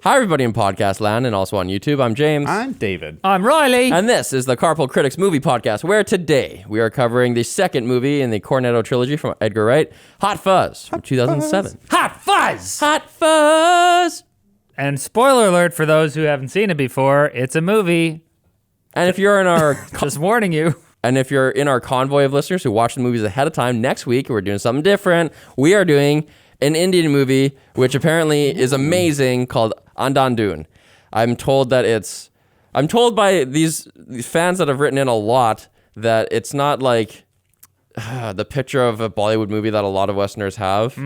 Hi, everybody in podcast land and also on YouTube. I'm James. I'm David. I'm Riley. And this is the Carpool Critics Movie Podcast, where today we are covering the second movie in the Cornetto Trilogy from Edgar Wright, Hot Fuzz from 2007. Hot Fuzz! Hot Fuzz! And spoiler alert for those who haven't seen it before, it's a movie. And if you're in our Just warning you. And if you're in our convoy of listeners who watch the movies ahead of time, next week we're doing something different. We are doing an Indian movie, which apparently is amazing, called Andandun. I'm told by these fans that have written in a lot that it's not like the picture of a Bollywood movie that a lot of Westerners have.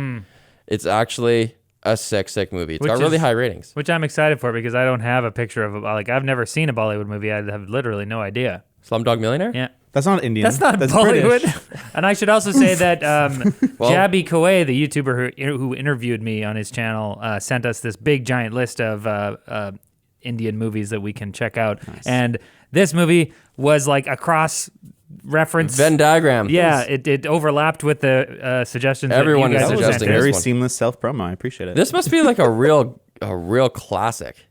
It's actually a sick movie. It's got really high ratings. Which I'm excited for because I don't have a picture of I've never seen a Bollywood movie. I have literally no idea. Slumdog Millionaire? Yeah. That's not Indian. That's not Bollywood. And I should also say that Jabby Koay, the YouTuber who interviewed me on his channel, sent us this big giant list of Indian movies that we can check out. Nice. And this movie was like a cross-reference. Venn diagram. Yeah, it overlapped with the suggestions. Everyone is suggesting very seamless self-promo. I appreciate it. This must be like a real classic.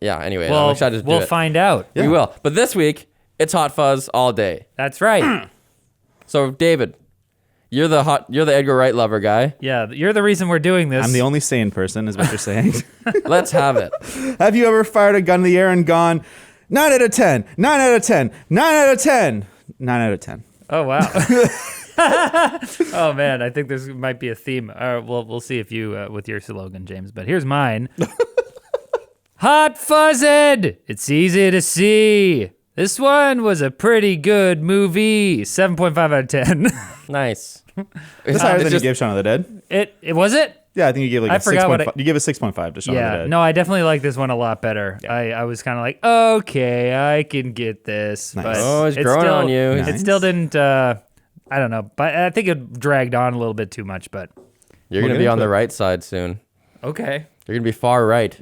Yeah, anyway, well, I'm excited to do we'll it. find out. We will. But this week, it's Hot Fuzz all day. That's right. So, David, you're the Edgar Wright lover guy. Yeah, you're the reason we're doing this. I'm the only sane person, is what you're saying. Let's have it. Have you ever fired a gun in the air and gone, 9 out of 10, 9 out of 10, 9 out of 10, 9 out of 10? Oh, wow. Oh, man, I think this might be a theme. We'll see if you, with your slogan, James, but here's mine. Hot Fuzzed! It's easy to see. This one was a pretty good movie. 7.5 out of 10. Nice. That's higher than you gave Shaun of the Dead. It was it? Yeah, I think you gave like I a forgot 6.5. You gave a 6.5 to Shaun of the Dead. No, I definitely like this one a lot better. Yeah. I was kind of like, okay, I can get this. Nice. But Oh, it's growing on you. It still didn't, I don't know. But I think it dragged on a little bit too much, but. You're going to be on the right side soon. Okay. You're going to be far right.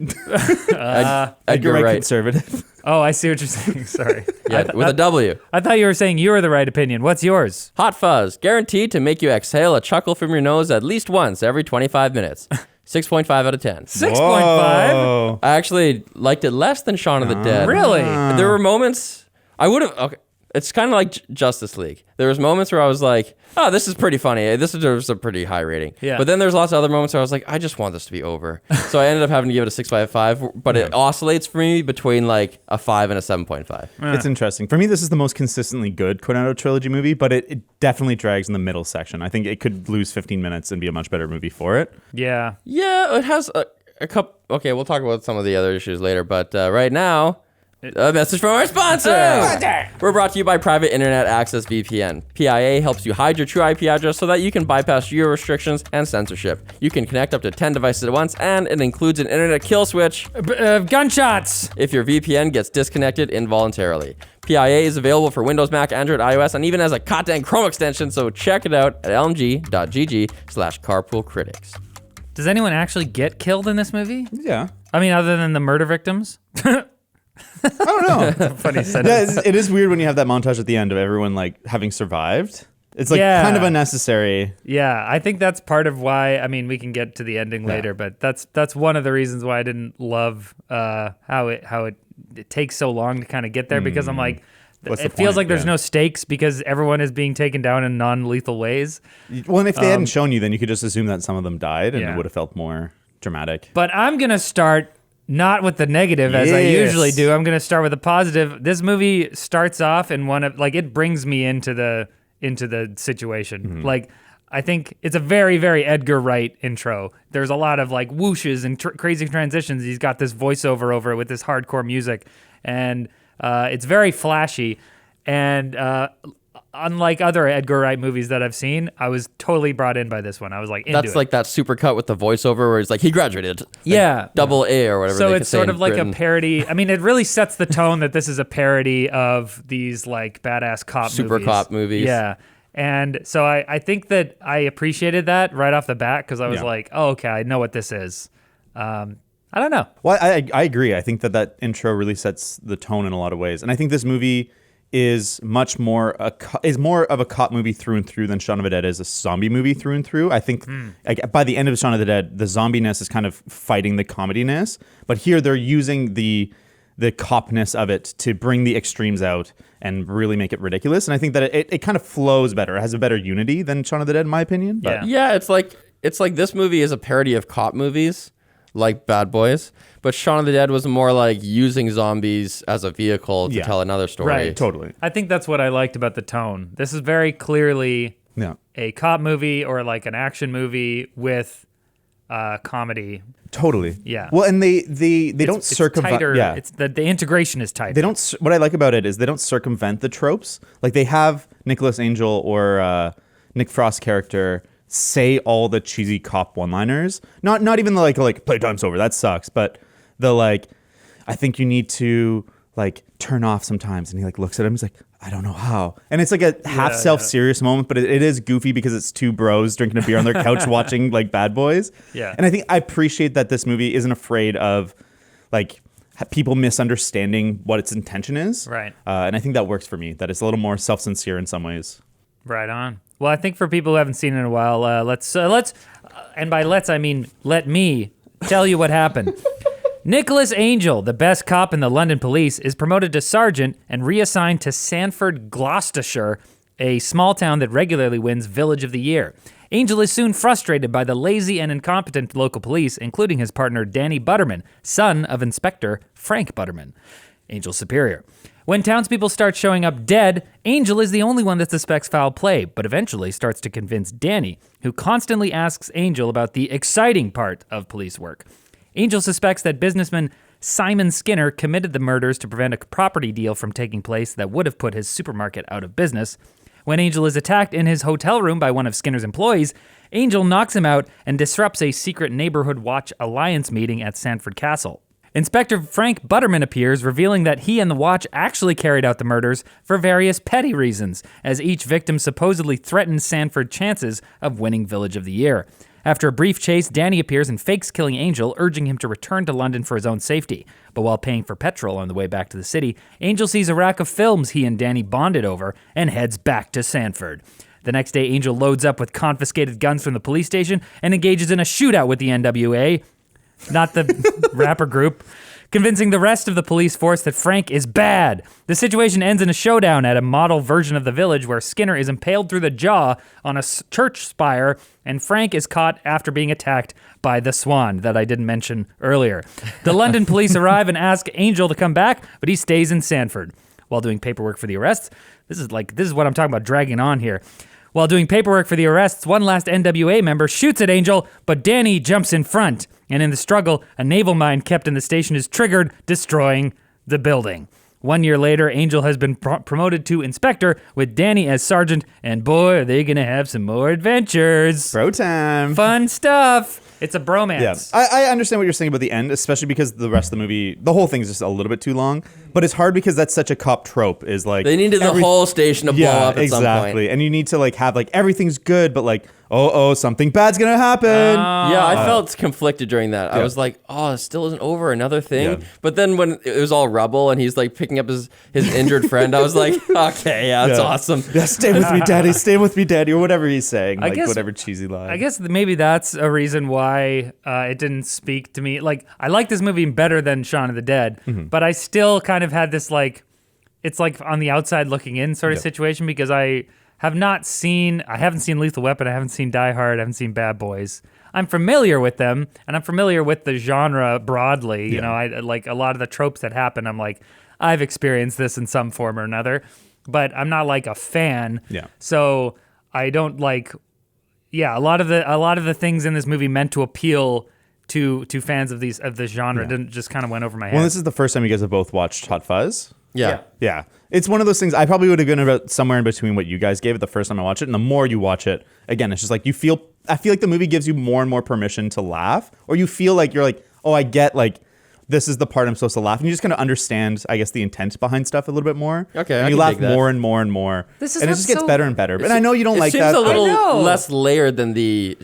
Edgar Wright conservative. Oh, I see what you're saying. Sorry. Yeah, with a W. I thought you were saying you were the right opinion. What's yours? Hot Fuzz, guaranteed to make you exhale a chuckle from your nose at least once every 25 minutes. 6.5 out of 10. 6.5? I actually liked it less than Shaun of the Dead. Really? There were moments I would have. Okay, it's kind of like Justice League. There was moments where I was like, "Oh, this is pretty funny. This deserves a pretty high rating." Yeah. But then there's lots of other moments where I was like, "I just want this to be over." So I ended up having to give it a 6.5. But it oscillates for me between like a 5 and a 7.5. It's interesting. For me, this is the most consistently good Cornetto Trilogy movie, but it definitely drags in the middle section. I think it could lose 15 minutes and be a much better movie for it. Yeah. Yeah, it has a couple. Okay, we'll talk about some of the other issues later. But right now. A message from our sponsor. We're brought to you by Private Internet Access VPN. PIA helps you hide your true IP address so that you can bypass geo restrictions and censorship. You can connect up to 10 devices at once, and it includes an internet kill switch. Gunshots. If your VPN gets disconnected involuntarily. PIA is available for Windows, Mac, Android, iOS, and even as a goddamn Chrome extension, so check it out at lmg.gg/carpoolcritics. Does anyone actually get killed in this movie? Yeah. I mean, other than the murder victims? I don't know. Funny sentence. Yeah, it is weird when you have that montage at the end of everyone like having survived. It's like kind of unnecessary. Yeah, I think that's part of why. I mean, we can get to the ending later, but that's one of the reasons why I didn't love how it takes so long to kind of get there, because I'm like, it feels like there's no stakes because everyone is being taken down in non-lethal ways. Well, and if they hadn't shown you, then you could just assume that some of them died, and Yeah. it would have felt more dramatic. But I'm gonna start. Not with the negative as I usually do. I'm going to start with the positive. This movie starts off in one of it brings me into the situation. Mm-hmm. Like, I think it's a very, very Edgar Wright intro. There's a lot of like whooshes and crazy transitions. He's got this voiceover over it with this hardcore music, and it's very flashy. And unlike other Edgar Wright movies that I've seen, I was totally brought in by this one. I was like, into That's like that super cut with the voiceover where he's like, he graduated. Double A or whatever. So they it's sort of like Britain. a parody. I mean, it really sets the tone that this is a parody of these like badass cop super movies. cop movies. Yeah. And so I think that I appreciated that right off the bat because I was like, oh, okay, I know what this is. I don't know. Well, I agree. I think that intro really sets the tone in a lot of ways. And I think this movie is much more is more of a cop movie through and through than Shaun of the Dead is a zombie movie through and through. I think like, by the end of Shaun of the Dead, the zombiness is kind of fighting the comediness, but here they're using the copness of it to bring the extremes out and really make it ridiculous. And I think that it kind of flows better. It has a better unity than Shaun of the Dead, in my opinion. But Yeah, it's like this movie is a parody of cop movies, like Bad Boys. But Shaun of the Dead was more like using zombies as a vehicle to tell another story. Right. Totally. I think that's what I liked about the tone. This is very clearly a cop movie or like an action movie with comedy. Totally. Yeah. Well, and they don't circumvent. Tighter, Yeah. It's the integration is tighter. They don't. What I like about it is they don't circumvent the tropes. Like they have Nicholas Angel or Nick Frost's character say all the cheesy cop one-liners. Not even the like playtime's over. That sucks. But the like, I think you need to like turn off sometimes. And he like looks at him. He's like, I don't know how. And it's like a half self-serious moment, but it is goofy because it's two bros drinking a beer on their couch watching like Bad Boys. Yeah. And I think I appreciate that this movie isn't afraid of like people misunderstanding what its intention is. Right. And I think that works for me, that it's a little more self-sincere in some ways. Right on. Well, I think for people who haven't seen it in a while, let's and by let's I mean let me tell you what happened. Nicholas Angel, the best cop in the London police, is promoted to sergeant and reassigned to Sanford, Gloucestershire, a small town that regularly wins Village of the Year. Angel is soon frustrated by the lazy and incompetent local police, including his partner Danny Butterman, son of Inspector Frank Butterman, Angel's superior. When townspeople start showing up dead, Angel is the only one that suspects foul play, but eventually starts to convince Danny, who constantly asks Angel about the exciting part of police work. Angel suspects that businessman Simon Skinner committed the murders to prevent a property deal from taking place that would have put his supermarket out of business. When Angel is attacked in his hotel room by one of Skinner's employees, Angel knocks him out and disrupts a secret Neighborhood Watch Alliance meeting at Sanford Castle. Inspector Frank Butterman appears, revealing that he and the Watch actually carried out the murders for various petty reasons, as each victim supposedly threatened Sanford's chances of winning Village of the Year. After a brief chase, Danny appears and fakes killing Angel, urging him to return to London for his own safety. But while paying for petrol on the way back to the city, Angel sees a rack of films he and Danny bonded over and heads back to Sanford. The next day, Angel loads up with confiscated guns from the police station and engages in a shootout with the NWA, not the rapper group, convincing the rest of the police force that Frank is bad. The situation ends in a showdown at a model version of the village where Skinner is impaled through the jaw on a church spire, and Frank is caught after being attacked by the Swan that I didn't mention earlier. The London police arrive and ask Angel to come back, but he stays in Sanford. While doing paperwork for the arrests, this is what I'm talking about dragging on here. While doing paperwork for the arrests, one last NWA member shoots at Angel, but Danny jumps in front. And in the struggle, a naval mine kept in the station is triggered, destroying the building. 1 year later, Angel has been promoted to inspector with Danny as sergeant, and boy, are they gonna have some more adventures. Bro time. Fun stuff. It's a bromance. Yeah, I understand what you're saying about the end, especially because the rest of the movie, the whole thing's just a little bit too long. But it's hard because that's such a cop trope. Is like they needed the whole station to blow up at some point. Exactly. And you need to like have like everything's good, but like something bad's gonna happen. Yeah, I felt conflicted during that. I was like, it still isn't over, another thing. Yeah. But then when it was all rubble and he's like picking up his injured friend, I was like, okay, that's awesome. Yeah, stay with me, daddy. Stay with me, daddy, or whatever he's saying. Like whatever cheesy line. I guess maybe that's a reason why it didn't speak to me. Like, I like this movie better than Shaun of the Dead, but I still kind of had this like, it's like on the outside looking in sort of situation because I haven't seen Lethal Weapon, I haven't seen Die Hard, I haven't seen Bad Boys. I'm familiar with them, and I'm familiar with the genre broadly. You know, I like a lot of the tropes that happen. I'm like, I've experienced this in some form or another, but I'm not like a fan. Yeah. So I don't like. Yeah, a lot of the things in this movie meant to appeal to fans of the genre didn't just kind of went over my head. Well, this is the first time you guys have both watched Hot Fuzz. Yeah. It's one of those things. I probably would have gone about somewhere in between what you guys gave it the first time I watched it, and the more you watch it, again, it's just like I feel like the movie gives you more and more permission to laugh, or you feel like you're like, oh, I get like this is the part I'm supposed to laugh, and you just kind of understand, I guess, the intent behind stuff a little bit more. Okay, and you laugh more and more and more, and it just gets better and better. But I know you don't like that. It seems a little less layered than the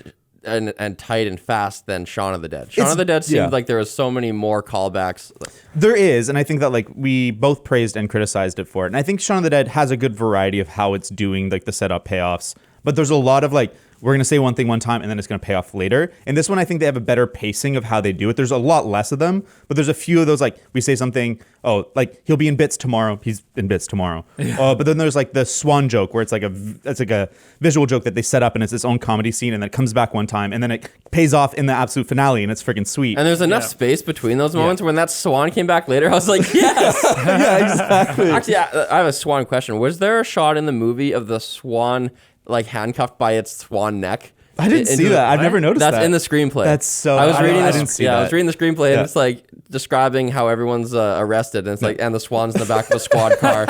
and tight and fast than Shaun of the Dead. Shaun of the Dead seemed like there was so many more callbacks. There is, and I think that like we both praised and criticized it for it. And I think Shaun of the Dead has a good variety of how it's doing like the setup payoffs. But there's a lot of like, we're going to say one thing one time and then it's going to pay off later. And this one, I think they have a better pacing of how they do it. There's a lot less of them, but there's a few of those, like we say something, oh, like he'll be in bits tomorrow. He's in bits tomorrow. But then there's like the swan joke where it's like a visual joke that they set up and it's its own comedy scene and then it comes back one time and then it pays off in the absolute finale and it's freaking sweet. And there's enough space between those moments. When that swan came back later, I was like, yes! Yeah, exactly. Actually, I have a swan question. Was there a shot in the movie of the swan like handcuffed by its swan neck? I didn't see that. I've never noticed that. That's in the screenplay. That's so. I was reading. I didn't see that. I was reading the screenplay, and it's like describing how everyone's arrested, and it's like, and the swan's in the back of a squad car,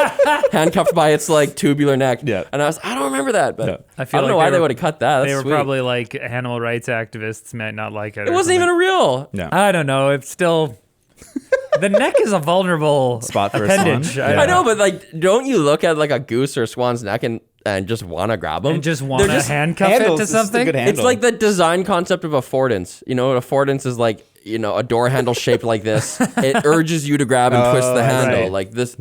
handcuffed by its like tubular neck. Yeah. And I don't remember that, but I feel don't know why they would have cut that. That's They were sweet. probably like animal rights activists might not like it. It wasn't even a real. No. I don't know. It's still. The neck is a vulnerable Spot for a appendage. swan. I know, but like, don't you look at like a goose or a swan's neck and just want to grab them? And just want to handcuff it handles. to It's just a something? good It's handle. like the design concept of affordance. You know, affordance is like, you know, a door handle shaped like this. It urges you to grab and twist the handle. right. Like this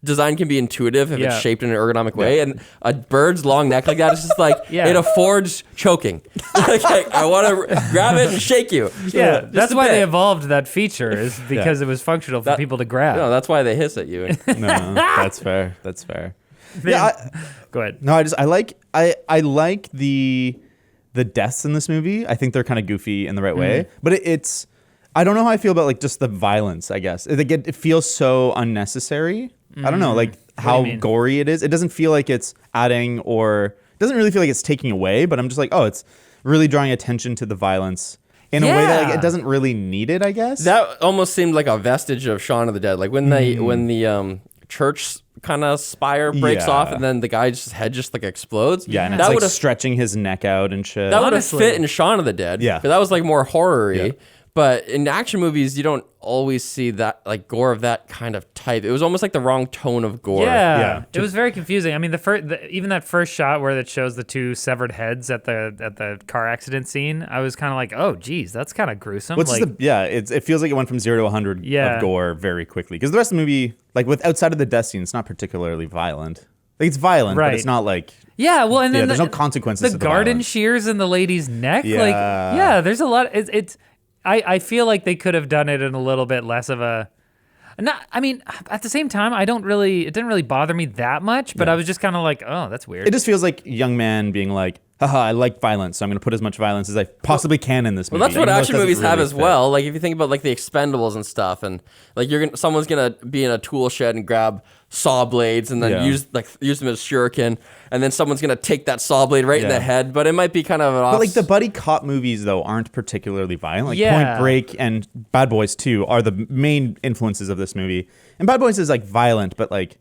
design can be intuitive if it's shaped in an ergonomic way. And a bird's long neck like that is just like, it affords choking. Like, I want to grab it and shake you. Yeah, Just that's a why bit. they evolved that feature is because it was functional for people to grab. No, that's why they hiss at you. No, that's fair. That's fair. Yeah. Go ahead. No, I like the deaths in this movie. I think they're kind of goofy in the right way, but it's I don't know how I feel about like just the violence. I guess it feels so unnecessary. I don't know, like how gory it is. It doesn't feel like it's adding or it doesn't really feel like it's taking away. But I'm just like, oh, it's really drawing attention to the violence in a way that like, it doesn't really need it. I guess That almost seemed like a vestige of Shaun of the Dead. Like when the church kind of spire breaks off and then the guy's head just like explodes. Yeah, and that it's would like stretching his neck out and shit. That would have Honestly. fit in Shaun of the Dead. Yeah. 'Cause that was like more horror-y. Yeah. But in action movies, you don't always see that like gore of that kind of type. It was almost like the wrong tone of gore. Yeah, it was very confusing. I mean, even that first shot where it shows the two severed heads at the car accident scene, I was kind of like, oh, geez, that's kind of gruesome. It feels like it went from 0 to 100 of gore very quickly. Because the rest of the movie, like outside of the death scene, it's not particularly violent. Like it's violent, but it's not like yeah. Well, and then there's no consequences. The to garden violence. shears in the lady's neck, Yeah. there's a lot. I feel like they could have done it in a little bit less of a. Not, I mean, at the same time, it didn't really bother me that much, but I was just kind of like, oh, that's weird. It just feels like young man being like, haha, I like violence, so I'm going to put as much violence as I possibly can in this movie. Well, that's what even though it action doesn't movies have really as fit. well. Like if you think about like the Expendables and stuff, and like someone's gonna be in a tool shed and grab saw blades and then use them as shuriken, and then someone's gonna take that saw blade right in the head. But it might be kind of an But like the buddy cop movies though aren't particularly violent. Like Yeah. Point Break and Bad Boys 2 are the main influences of this movie. And Bad Boys is like violent, but like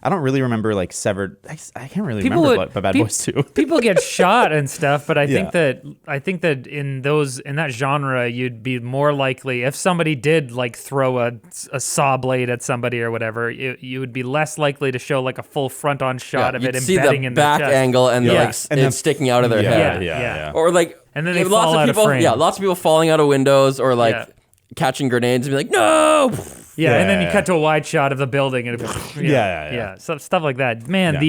I don't really remember like severed. I can't really remember Bad Boys 2. People get shot and stuff, but I think that in that genre, you'd be more likely if somebody did like throw a saw blade at somebody or whatever, you would be less likely to show like a full front-on shot of it you'd see embedding the in back the chest. angle and Yeah. like And it's sticking out of their head. Yeah. Or like And then they lots fall of out of people, frame. lots of people falling out of windows or like catching grenades and be like, no. Yeah, and then you Yeah. cut to a wide shot of the building and Yeah. stuff like that. Man,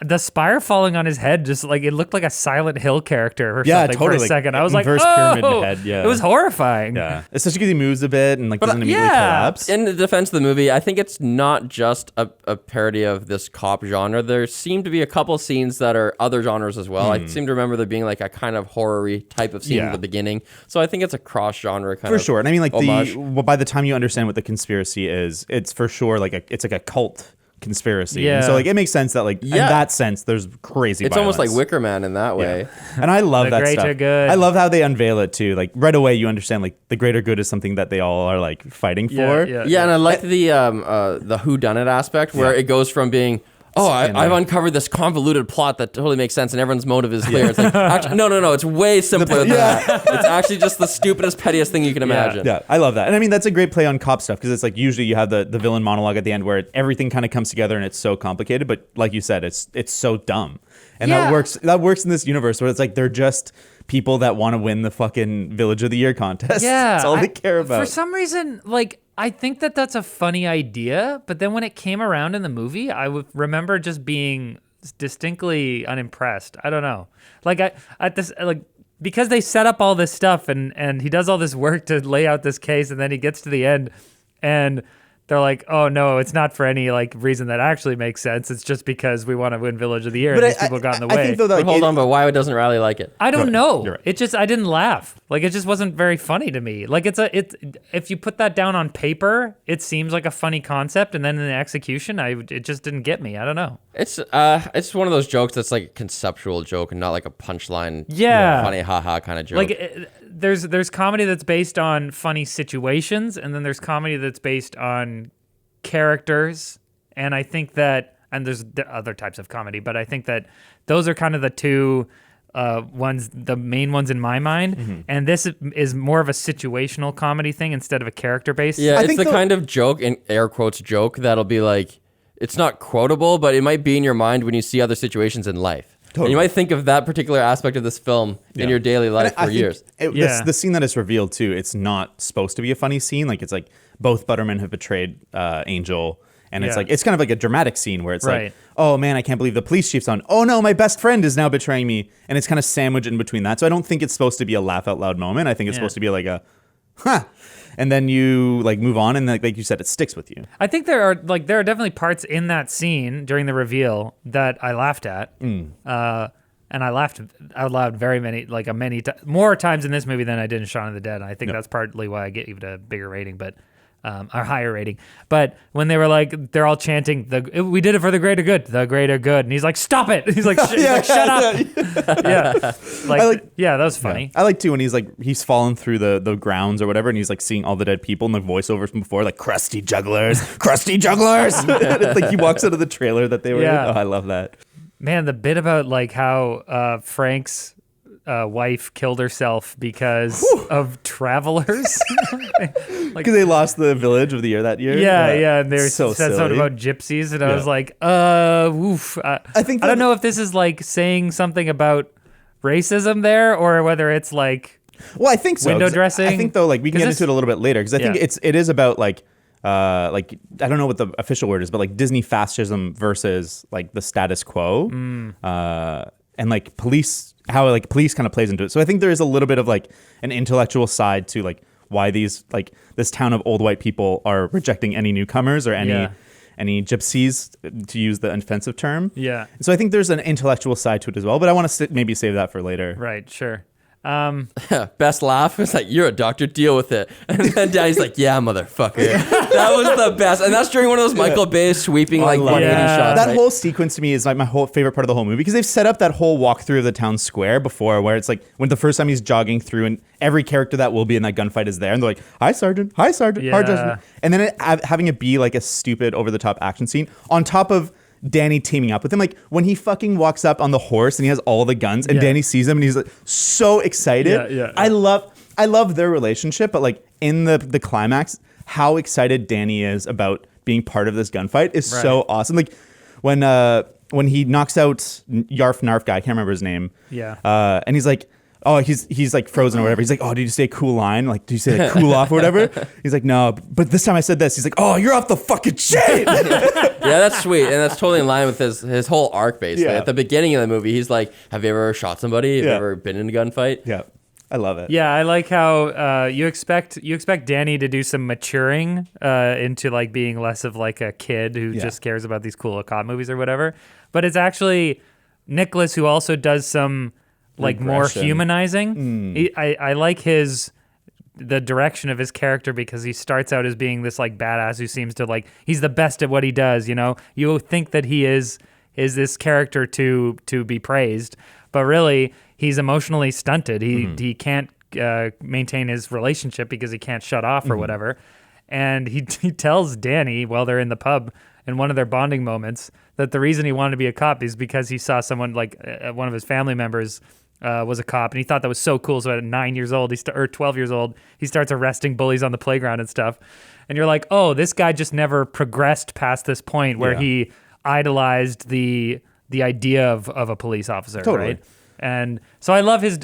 the spire falling on his head just like it looked like a Silent Hill character or something for a totally. second. I was like, Inverse oh, pyramid head, yeah. It was horrifying. Yeah, especially because he moves a bit and like doesn't immediately collapse. In the defense of the movie, I think it's not just a parody of this cop genre. There seem to be a couple scenes that are other genres as well. I seem to remember there being like a kind of horror-y type of scene at the beginning. So I think it's a cross-genre kind of For sure. And I mean like homage. by the time you understand what the conspiracy is, it's for sure like it's like a cult conspiracy. Yeah. And so like it makes sense that like in that sense there's crazy It's violence. almost like Wicker Man in that way. And I love The that greater stuff. good. I love how they unveil it too. Like right away you understand like the greater good is something that they all are like fighting for. Yeah, and I like the whodunit aspect where it goes from being I've uncovered this convoluted plot that totally makes sense and everyone's motive is clear. It's like, actually, no, it's way simpler than that. It's actually just the stupidest, pettiest thing you can imagine. Yeah, I love that. And I mean, that's a great play on cop stuff because it's like usually you have the villain monologue at the end where everything kind of comes together and it's so complicated. But like you said, it's so dumb. And that works in this universe where it's like they're just people that want to win the fucking Village of the Year contest. Yeah. That's all they care about. For some reason, like, I think that's a funny idea, but then when it came around in the movie, I would remember just being distinctly unimpressed. I don't know. Like because they set up all this stuff and he does all this work to lay out this case and then he gets to the end and they're like, oh no, it's not for any like reason that actually makes sense. It's just because we want to win Village of the Year and these people got in the way. I think though, But hold on, but why doesn't Riley like it? I don't know. You're right. It just I didn't laugh. Like it just wasn't very funny to me. Like it's if you put that down on paper, it seems like a funny concept, and then in the execution, it just didn't get me. I don't know. It's one of those jokes that's like a conceptual joke and not like a punchline, funny haha kind of joke. Like there's comedy that's based on funny situations, and then there's comedy that's based on characters, and I think that, and there's other types of comedy, but I think that those are kind of the two ones, the main ones in my mind. Mm-hmm. And this is more of a situational comedy thing instead of a character based. Yeah, it's the kind of joke, in air quotes joke, that'll be like, it's not quotable, but it might be in your mind when you see other situations in life. Totally. And you might think of that particular aspect of this film in your daily life for years. The scene that is revealed too, it's not supposed to be a funny scene. Like it's like both Buttermen have betrayed Angel, and it's like it's kind of like a dramatic scene where it's like, oh man, I can't believe the police chief's on. Oh no, my best friend is now betraying me, and it's kind of sandwiched in between that. So I don't think it's supposed to be a laugh out loud moment. I think it's supposed to be like a, huh. And then you like move on, and like you said, it sticks with you. I think there are definitely parts in that scene during the reveal that I laughed at, and I laughed out loud more times in this movie than I did in Shaun of the Dead. And I think that's partly why I gave it a bigger rating, but a higher rating. But when they were like, they're all chanting, "We did it for the greater good, the greater good," and he's like, "Stop it!" He's like, "Shut up!" That was funny. I like too when he's fallen through the grounds or whatever, and he's like seeing all the dead people and the voiceovers from before, like crusty jugglers, crusty jugglers. It's like he walks out of the trailer that they were in. Oh, I love that. Man, the bit about like how Frank's wife killed herself because of travelers. Because they lost the Village of the Year that year. Yeah. And they said silly. something about gypsies, and I was like, oof. I don't know if this is like saying something about racism there, or whether it's like, well, I think so. Window dressing. I think though, like we can get into it a little bit later, because I think it is about like I don't know what the official word is, but like Disney fascism versus like the status quo, and like police, how like police kind of plays into it. So I think there is a little bit of like an intellectual side to like why these like this town of old white people are rejecting any newcomers or any gypsies, to use the offensive term. Yeah. So I think there's an intellectual side to it as well, but I want to maybe save that for later. Right. Sure. Best laugh is like, "You're a doctor, deal with it." And then Daddy's like, "Yeah, motherfucker." That was the best, and that's during one of those Michael Bay sweeping like 180 shots. That whole sequence to me is like my whole favorite part of the whole movie, because they've set up that whole walkthrough of the town square before, where it's like when the first time he's jogging through, and every character that will be in that gunfight is there, and they're like, "Hi, Sergeant. Hi, Sergeant. Hi, Sergeant." And then having it be like a stupid over the top action scene on top of Danny teaming up with him, like when he fucking walks up on the horse and he has all the guns, and Danny sees him and he's like so excited. I love their relationship, but like in the climax, how excited Danny is about being part of this gunfight is so awesome. Like when he knocks out Yarf Narf guy, I can't remember his name. And he's like, oh, he's like frozen or whatever. He's like, oh, did you say cool line? Like, did you say like cool off or whatever? He's like, no, but this time I said this. He's like, oh, you're off the fucking chain. Yeah, that's sweet. And that's totally in line with his whole arc, basically. At the beginning of the movie, he's like, have you ever shot somebody? Have you ever been in a gunfight? Yeah. I love it. Yeah, I like how you expect Danny to do some maturing into like being less of like a kid who just cares about these cool cop movies or whatever. But it's actually Nicholas who also does some like more humanizing. I like the direction of his character, because he starts out as being this like badass who seems to like, he's the best at what he does, you know? You think that he is this character to be praised, but really he's emotionally stunted. He can't maintain his relationship because he can't shut off or whatever. And he tells Danny while they're in the pub, in one of their bonding moments that the reason he wanted to be a cop is because he saw someone like one of his family members was a cop, and he thought that was so cool. So at 9 years old, or 12 years old, he starts arresting bullies on the playground and stuff. And you're like, oh, this guy just never progressed past this point where he idolized the idea of a police officer, right? And so I love his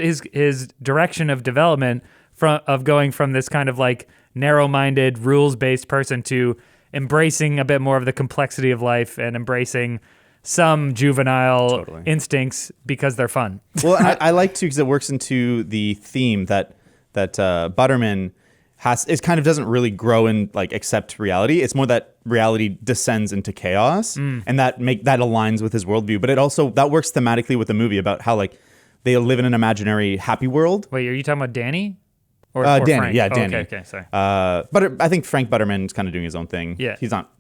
direction of development of going from this kind of like narrow-minded, rules-based person to embracing a bit more of the complexity of life and embracing some juvenile instincts because they're fun. Well, and I like too because it works into the theme that Butterman is kind of doesn't really grow and like accept reality. It's more that reality descends into chaos, and that aligns with his worldview. But it also that works thematically with the movie about how like they live in an imaginary happy world. Wait, are you talking about Danny? Or Danny, Frank? yeah, Danny. Okay, sorry. But I think Frank Butterman's kind of doing his own thing. Yeah. He's not,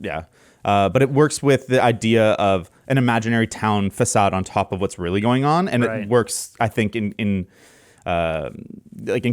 but it works with the idea of an imaginary town facade on top of what's really going on. And it works, I think, in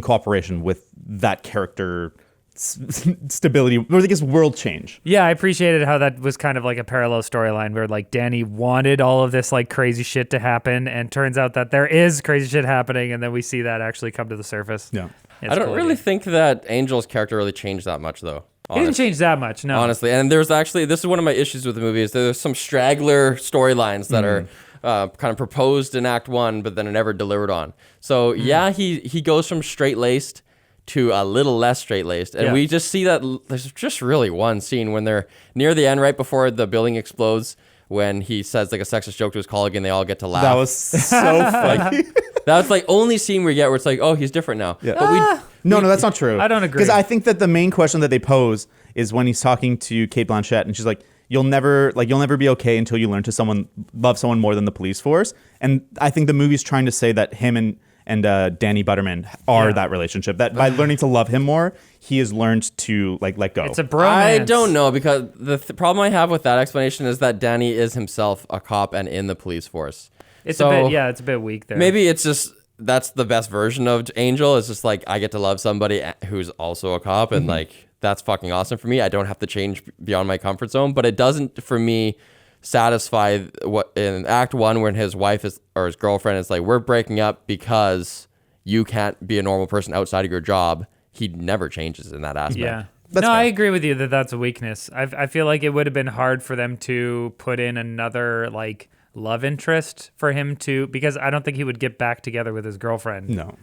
cooperation with that character stability, or I guess world change. Yeah, I appreciated how that was kind of like a parallel storyline where like Danny wanted all of this like crazy shit to happen, and turns out that there is crazy shit happening, and then we see that actually come to the surface. Yeah. It's I don't cool really idea. think that Angel's character really changed that much, though. He didn't change that much, no. Honestly, and there's actually, this is one of my issues with the movie, is there's some straggler storylines that are kind of proposed in Act 1, but then are never delivered on. So he goes from straight-laced to a little less straight-laced, and we just see that there's just really one scene when they're near the end, right before the building explodes, when he says like a sexist joke to his colleague and they all get to laugh. That was so funny. That's like only scene we get where it's like, oh, he's different now. Yeah. But No, that's not true. I don't agree. Because I think that the main question that they pose is when he's talking to Cate Blanchett, and she's like, you'll never be okay until you learn to love someone more than the police force. And I think the movie's trying to say that him and Danny Butterman are that relationship. That by learning to love him more, he has learned to like let go. It's a bromance. I don't know, because the problem I have with that explanation is that Danny is himself a cop and in the police force. It's a bit weak there. Maybe it's just that's the best version of Angel. It's just like I get to love somebody who's also a cop, and like that's fucking awesome for me. I don't have to change beyond my comfort zone, but it doesn't for me satisfy what in Act 1 when his wife or his girlfriend is like, we're breaking up because you can't be a normal person outside of your job. He never changes in that aspect. Yeah. That's I fair. agree with you that that's a weakness. I feel like it would have been hard for them to put in another like love interest for him to, because I don't think he would get back together with his girlfriend. No.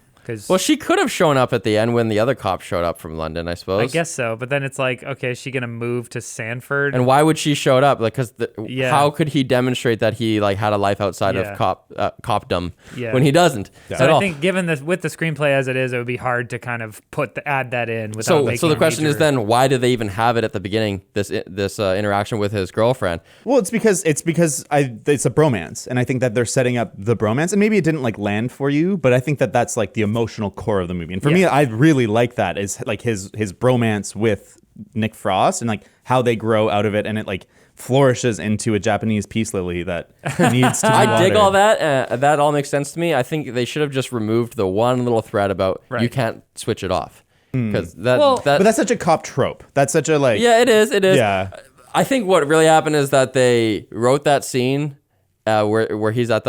Well, she could have shown up at the end when the other cop showed up from London, I suppose. I guess so, but then it's like, okay, is she gonna move to Sanford? And why would she show up? Like, because Yeah. how could he demonstrate that he like had a life outside Yeah. of copdom Yeah. when he doesn't? So At I all. think given this with the screenplay as it would be hard to kind of add that in without making So the a question is major- then, why do they even have it at the beginning? This interaction with his girlfriend. Well, it's because it's a bromance, and I think that they're setting up the bromance, and maybe it didn't like land for you, but I think that that's like the emotional core of the movie. And for me, I really like that is like his bromance with Nick Frost and like how they grow out of it, and it like flourishes into a Japanese peace lily that needs to be I dig watered. all that. That all makes sense to me. I think they should have just removed the one little thread about you can't switch it off. Because But that's such a cop trope. That's such a like. Yeah, it is. It is. Yeah. I think what really happened is that they wrote that scene where he's at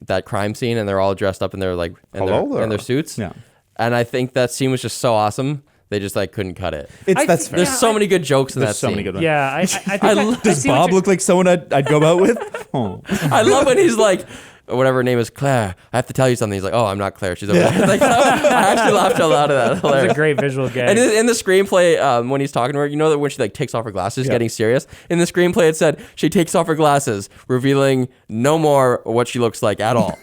that crime scene and they're all dressed up in their like in their suits. Yeah. And I think that scene was just so awesome. They just like couldn't cut it. That's fair. There's so many good jokes in that There's so scene. many good ones. Yeah, I think Does see what Bob you're- look like someone I'd go out with? Oh. I love when he's like, whatever her name is, Claire. I have to tell you something. He's like, oh, I'm not Claire. She's over there. Like, I actually laughed out loud at that. That's a Hilarious. great visual gag. And in the screenplay, when he's talking to her, you know that when she like takes off her glasses, getting serious. In the screenplay, it said she takes off her glasses, revealing no more what she looks like at all.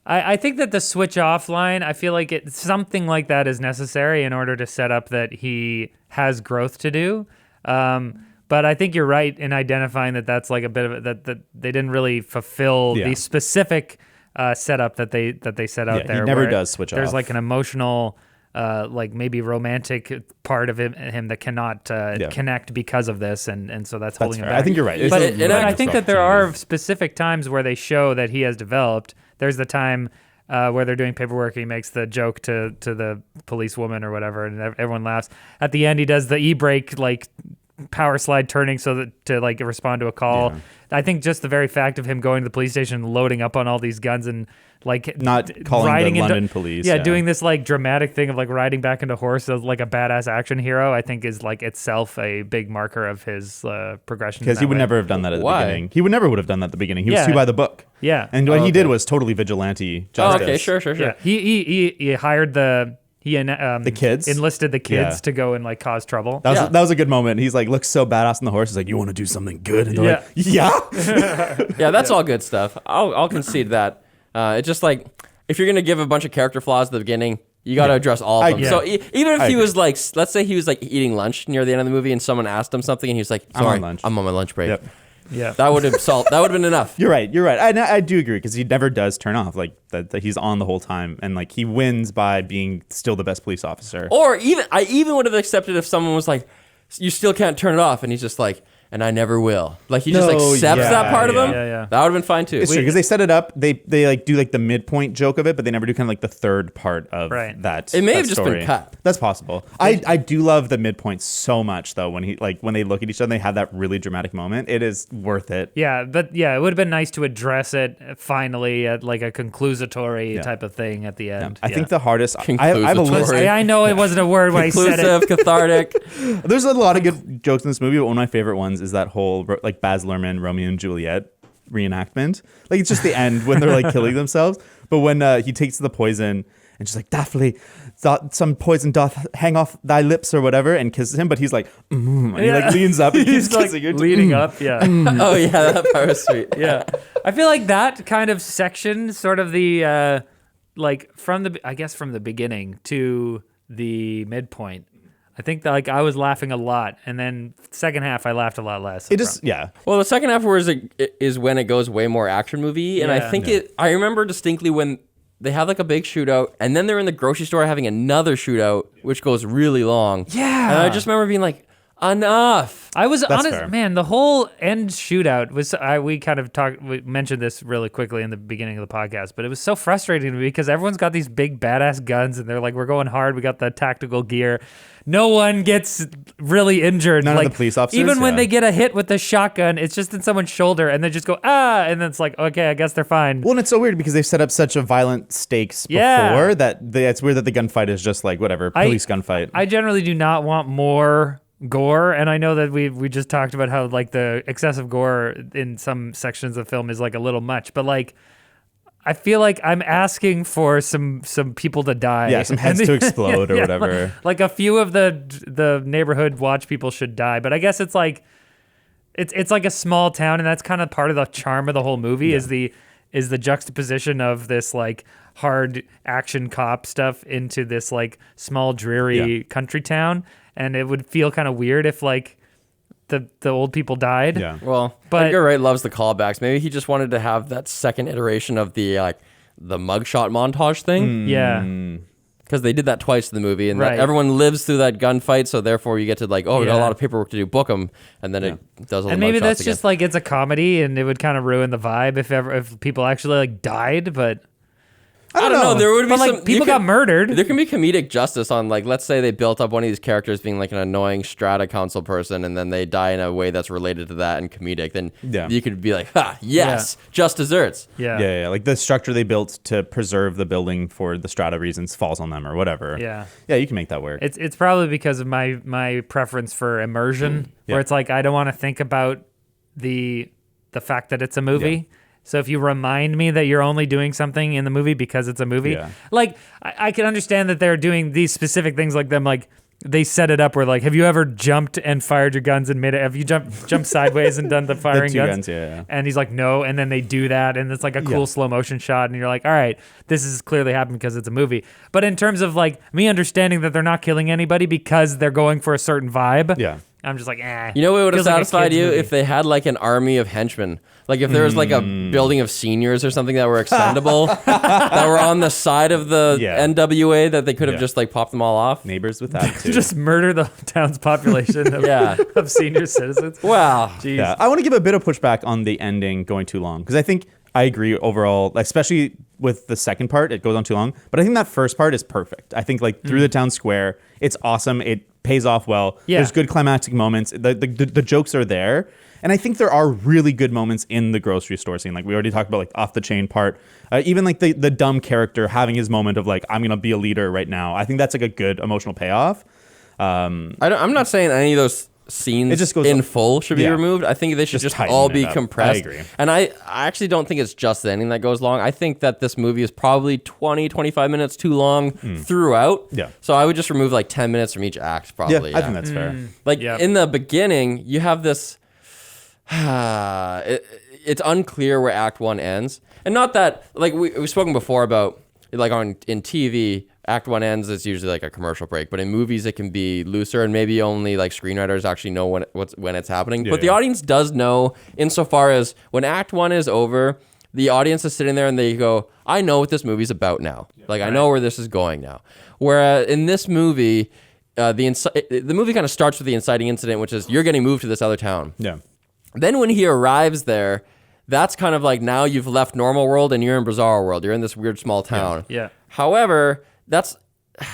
I think that the switch off line, I feel like something like that is necessary in order to set up that he has growth to do. But I think you're right in identifying that that's like a bit of it, that they didn't really fulfill the specific setup that they set out there. He never where does switch off. There's like an emotional, like maybe romantic part of him that cannot connect because of this, and so that's holding him fair. back. I think you're right. But I think that there are specific times where they show that he has developed. There's the time where they're doing paperwork. He makes the joke to the policewoman or whatever, and everyone laughs. At the end, he does the e-brake like power slide turning so that to like respond to a call. Yeah. I think just the very fact of him going to the police station, loading up on all these guns, and like Not calling riding the into, London police. Yeah, doing this like dramatic thing of like riding back into horse as like a badass action hero, I think is like itself a big marker of his progression. Because he would never have done that at the Why? beginning. He would never would have done that at the beginning. He was Yeah. too by the book. Yeah. And what he did okay. was totally vigilante Oh, justice. okay, sure. Yeah, he hired the kids? enlisted the kids Yeah. to go and like cause trouble. Yeah. That was a good moment. He's like, looks so badass on the horse. He's like, you want to do something good? And they're like, yeah. Yeah, that's all good stuff. I'll concede that. It's just like if you're gonna give a bunch of character flaws at the beginning, you got to address all of them. Yeah. So even if I he agree. was like, let's say he was like eating lunch near the end of the movie, and someone asked him something, and he was like, I'm on "Sorry, lunch." I'm on my lunch break." Yep. Yeah. That would have that would have been enough. You're right. I do agree because he never does turn off. Like that he's on the whole time, and like he wins by being still the best police officer. Or I even would have accepted if someone was like, "You still can't turn it off," and he's just like, "And I never will." Like he just No, accepts yeah, that part of him. yeah. That would have been fine too. It's true because they set it up. They like do like the midpoint joke of it, but they never do kind of like the third part of Right. that. It may that have just been story. cut. That's possible. I do love the midpoint so much though. When they look at each other, and they have that really dramatic moment. It is worth it. Yeah, but yeah, it would have been nice to address it finally at like a conclusatory Yeah. type of thing at the end. I think the hardest. I have a Conclusatory. list. I know it wasn't a word when I said it. Conclusive, cathartic. There's a lot of good jokes in this movie, but one of my favorite ones is that whole like Baz Luhrmann Romeo and Juliet reenactment. Like it's just the end when they're like killing themselves. But when he takes the poison and she's like, Daphne, thought some poison doth hang off thy lips or whatever, and kisses him, but he's like, and he like leans up and He's keeps like kissing her. leading up. Yeah. Oh yeah, that part was sweet. Yeah. I feel like that kind of section, sort of the like from the beginning to the midpoint. I think that like I was laughing a lot, and then second half I laughed a lot less. It just, yeah. Well, the second half is when it goes way more action movie, and I Yeah. think I remember distinctly when they have like a big shootout, and then they're in the grocery store having another shootout, which goes really long. Yeah. And I just remember being like, enough. I was honest, fair. man. The whole end shootout was. We mentioned this really quickly in the beginning of the podcast, but it was so frustrating to me because everyone's got these big badass guns, and they're like, "We're going hard. We got the tactical gear." No one gets really injured. None of like, the police officers, even when yeah. they get a hit with the shotgun, it's just in someone's shoulder, and they just go and then it's like, okay, I guess they're fine. Well, and it's so weird because they've set up such a violent stakes before Yeah. that it's weird that the gunfight is just like whatever, police gunfight. I generally do not want more gore, and I know that we just talked about how like the excessive gore in some sections of film is like a little much, but like I feel like I'm asking for some people to die. Yeah, some heads to explode or whatever. Like a few of the neighborhood watch people should die, but I guess it's like it's like a small town, and that's kind of part of the charm of the whole movie is the juxtaposition of this like hard action cop stuff into this like small dreary country town, and it would feel kind of weird if like the old people died. Yeah. Well, But- Edgar Wright loves the callbacks. Maybe he just wanted to have that second iteration of the mugshot montage thing. Yeah. Because they did that twice in the movie, and Right. everyone lives through that gunfight, so therefore you get to like, oh, we got a Yeah. lot of paperwork to do, book them, and then it does all And the maybe mugshots that's again. just like it's a comedy, and it would kind of ruin the vibe if people actually like died. But I don't know. There would be but like some people got murdered. There can be comedic justice on like, let's say they built up one of these characters being like an annoying strata council person, and then they die in a way that's related to that and comedic. Then you could be like, ha, yes, just desserts. Yeah. Like the structure they built to preserve the building for the strata reasons falls on them or whatever. Yeah. Yeah, you can make that work. It's probably because of my preference for immersion, where Yeah. it's like I don't want to think about the fact that it's a movie. So if you remind me that you're only doing something in the movie because it's a movie, like I can understand that they're doing these specific things, like them, like they set it up where like, have you ever jumped and fired your guns and made it? Have you jumped sideways and done the firing two guns? guns, And he's like, no, and then they do that, and it's like a cool slow motion shot, and you're like, all right, this is clearly happened because it's a movie. But in terms of like me understanding that they're not killing anybody because they're going for a certain vibe, I'm just like, You know what would have Feels like a satisfied kid's you movie. if they had like an army of henchmen? Like if there was like a building of seniors or something that were expendable, that were on the side of the NWA that they could have just like popped them all off. Neighbors with attitude. just murder the town's population of, of senior citizens. Wow. Jeez. Yeah, I want to give a bit of pushback on the ending going too long because I think I agree overall, especially with the second part, it goes on too long. But I think that first part is perfect. I think like through the town square, it's awesome. It pays off well. Yeah. There's good climactic moments. The jokes are there. And I think there are really good moments in the grocery store scene. Like we already talked about, like off the chain part. Even like the dumb character having his moment of like, I'm going to be a leader right now. I think that's like a good emotional payoff. I'm not saying any of those scenes it just goes in full should be removed. I think they should just all be compressed. I agree. And I actually don't think it's just the ending that goes long. I think that this movie is probably 25 minutes too long throughout. Yeah. So I would just remove like 10 minutes from each act probably. Yeah, I think that's fair. Like in the beginning, you have this it's unclear where Act 1 ends. And not that, like we've spoken before about, like in TV, Act 1 ends, it's usually like a commercial break. But in movies, it can be looser, and maybe only like screenwriters actually know when it's happening. But the audience does know, insofar as when Act 1 is over, the audience is sitting there and they go, I know what this movie's about now. Like, I know where this is going now. Whereas in this movie, the movie kind of starts with the inciting incident, which is you're getting moved to this other town. Yeah. Then when he arrives there, that's kind of like now you've left normal world and you're in bizarre world. You're in this weird small town. Yeah. However,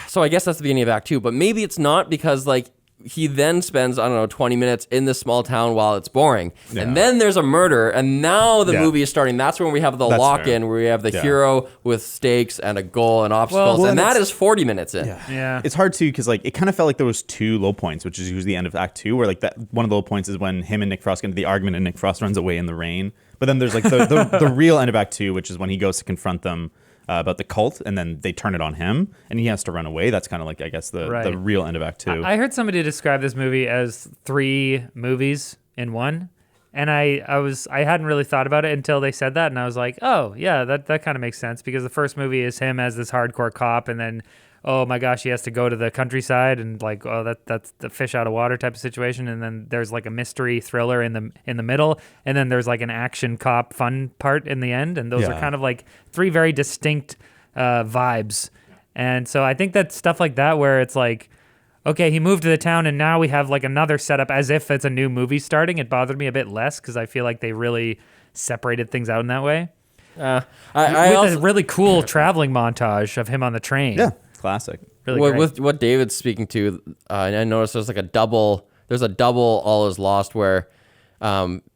so I guess that's the beginning of Act 2, but maybe it's not, because like he then spends, 20 minutes in this small town while it's boring. Yeah. And then there's a murder, and now the movie is starting. That's when we have the lock-in, where we have the hero with stakes and a goal and obstacles, and that is 40 minutes in. Yeah. It's hard too, because like it kind of felt like there was two low points, which is usually the end of Act 2, where like that one of the low points is when him and Nick Frost get into the argument and Nick Frost runs away in the rain. But then there's like the real end of Act 2, which is when he goes to confront them about the cult, and then they turn it on him, and he has to run away. That's kind of like, I guess, the real end of Act 2. I heard somebody describe this movie as 3 movies in one, and I hadn't really thought about it until they said that, and I was like, oh yeah, that kind of makes sense, because the first movie is him as this hardcore cop, and then oh my gosh, he has to go to the countryside, and like, oh, that's the fish out of water type of situation, and then there's like a mystery thriller in the middle, and then there's like an action cop fun part in the end, and those are kind of like 3 very distinct vibes. And so I think that stuff like that, where it's like, okay, he moved to the town, and now we have like another setup as if it's a new movie starting, it bothered me a bit less, because I feel like they really separated things out in that way. I with also, a really cool traveling montage of him on the train. Yeah, classic. Really great. With what David's speaking to, I noticed there's a double All Is Lost, where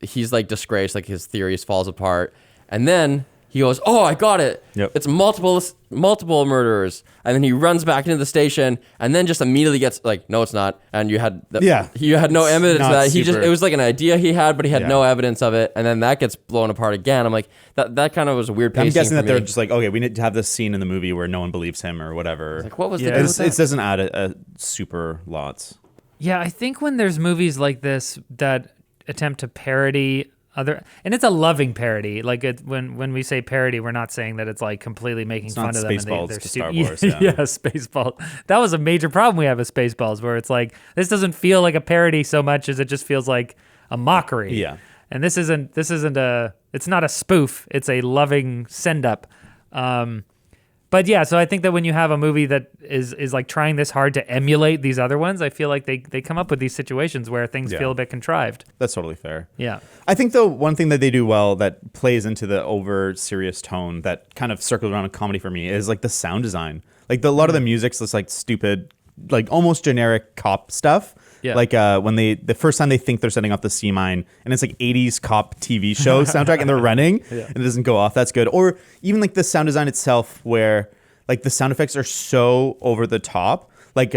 he's like disgraced, like his theories falls apart, and then he goes, oh, I got it. Yep. It's multiple murderers. And then he runs back into the station, and then just immediately gets like, no, it's not. And you had no evidence of that. It was like an idea he had, but he had no evidence of it. And then that gets blown apart again. I'm like, that kind of was a weird pacing. I'm guessing that for me. they're just like, okay, we need to have this scene in the movie where no one believes him or whatever. Like, what was the Yeah. deal with that? It doesn't add a super lots. Yeah, I think when there's movies like this that attempt to parody and it's a loving parody. Like when we say parody, we're not saying that it's like completely making fun of them. Spaceballs they're to Star yeah, Wars. Yeah. yeah, Spaceballs. That was a major problem we have with Spaceballs, where it's like, this doesn't feel like a parody so much as it just feels like a mockery. Yeah. And this isn't it's not a spoof. It's a loving send up. But yeah, so I think that when you have a movie that is like trying this hard to emulate these other ones, I feel like they come up with these situations where things feel a bit contrived. That's totally fair. Yeah. I think, though, one thing that they do well that plays into the over serious tone that kind of circles around a comedy for me is like the sound design. Like a lot of the music's just like stupid, like almost generic cop stuff. Yeah. Like when the first time they think they're setting off the sea mine, and it's like 80s cop TV show soundtrack, and they're running and it doesn't go off. That's good. Or even like the sound design itself, where like the sound effects are so over the top. Like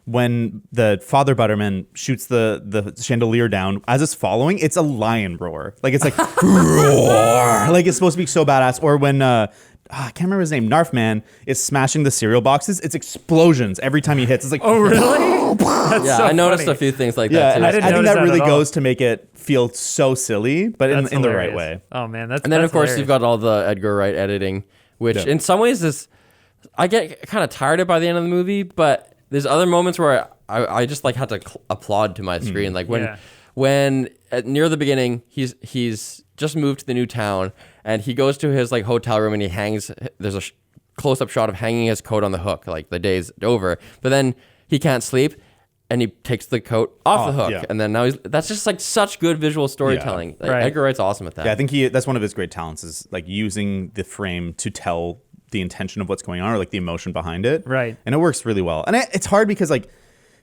when the Father Butterman shoots the chandelier down, as it's following, it's a lion roar. Like it's like roar. Like it's supposed to be so badass. Or when I can't remember his name, Narfman is smashing the cereal boxes. It's explosions every time he hits. It's like, Oh, really? That's Yeah, so I noticed funny. a few things like yeah. that too. And I didn't think notice that that really at all. goes to make it feel so silly, but in That's the right hilarious. way. Oh man, that's And then, that's of course, hilarious. you've got all the Edgar Wright editing, which in some ways is, I get kind of tired of by the end of the movie, but there's other moments where I just like had to applaud to my screen. Like when near the beginning, he's just moved to the new town, and he goes to his like hotel room and he hangs, there's a close-up shot of hanging his coat on the hook, like the day's over, but then he can't sleep. and he takes the coat off the hook, yeah. and then now that's just like such good visual storytelling. Like, Right. Edgar Wright's awesome at that. Yeah, I think that's one of his great talents is like using the frame to tell the intention of what's going on or like the emotion behind it. Right. And it works really well. And it's hard because like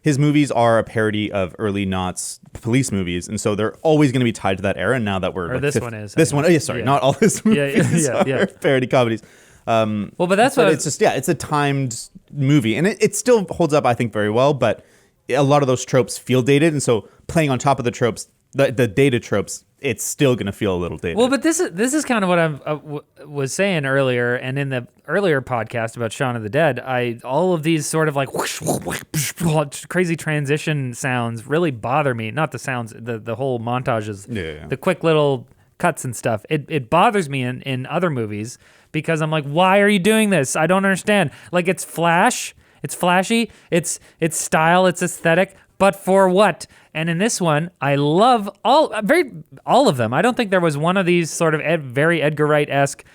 his movies are a parody of early noughts police movies, and so they're always going to be tied to that era. Now that we're Or this one is, this I one. know. Oh, yeah, sorry, Yeah. not all his movies are parody comedies. Well, but that's But what it's just it's a timed movie, and it still holds up, I think, very well. But a lot of those tropes feel dated, and so playing on top of the tropes, the dated tropes, it's still going to feel a little dated. Well, but this is kind of what I was saying earlier, and in the earlier podcast about Shaun of the Dead, all of these sort of like whoosh, whoosh, whoosh, crazy transition sounds really bother me. Not the sounds, the whole montages, the quick little cuts and stuff. It bothers me in other movies because I'm like, why are you doing this? I don't understand. Like it's flashy, it's style, it's aesthetic. But for what? And in this one, I love all of them. I don't think there was one of these sort of very Edgar Wright-esque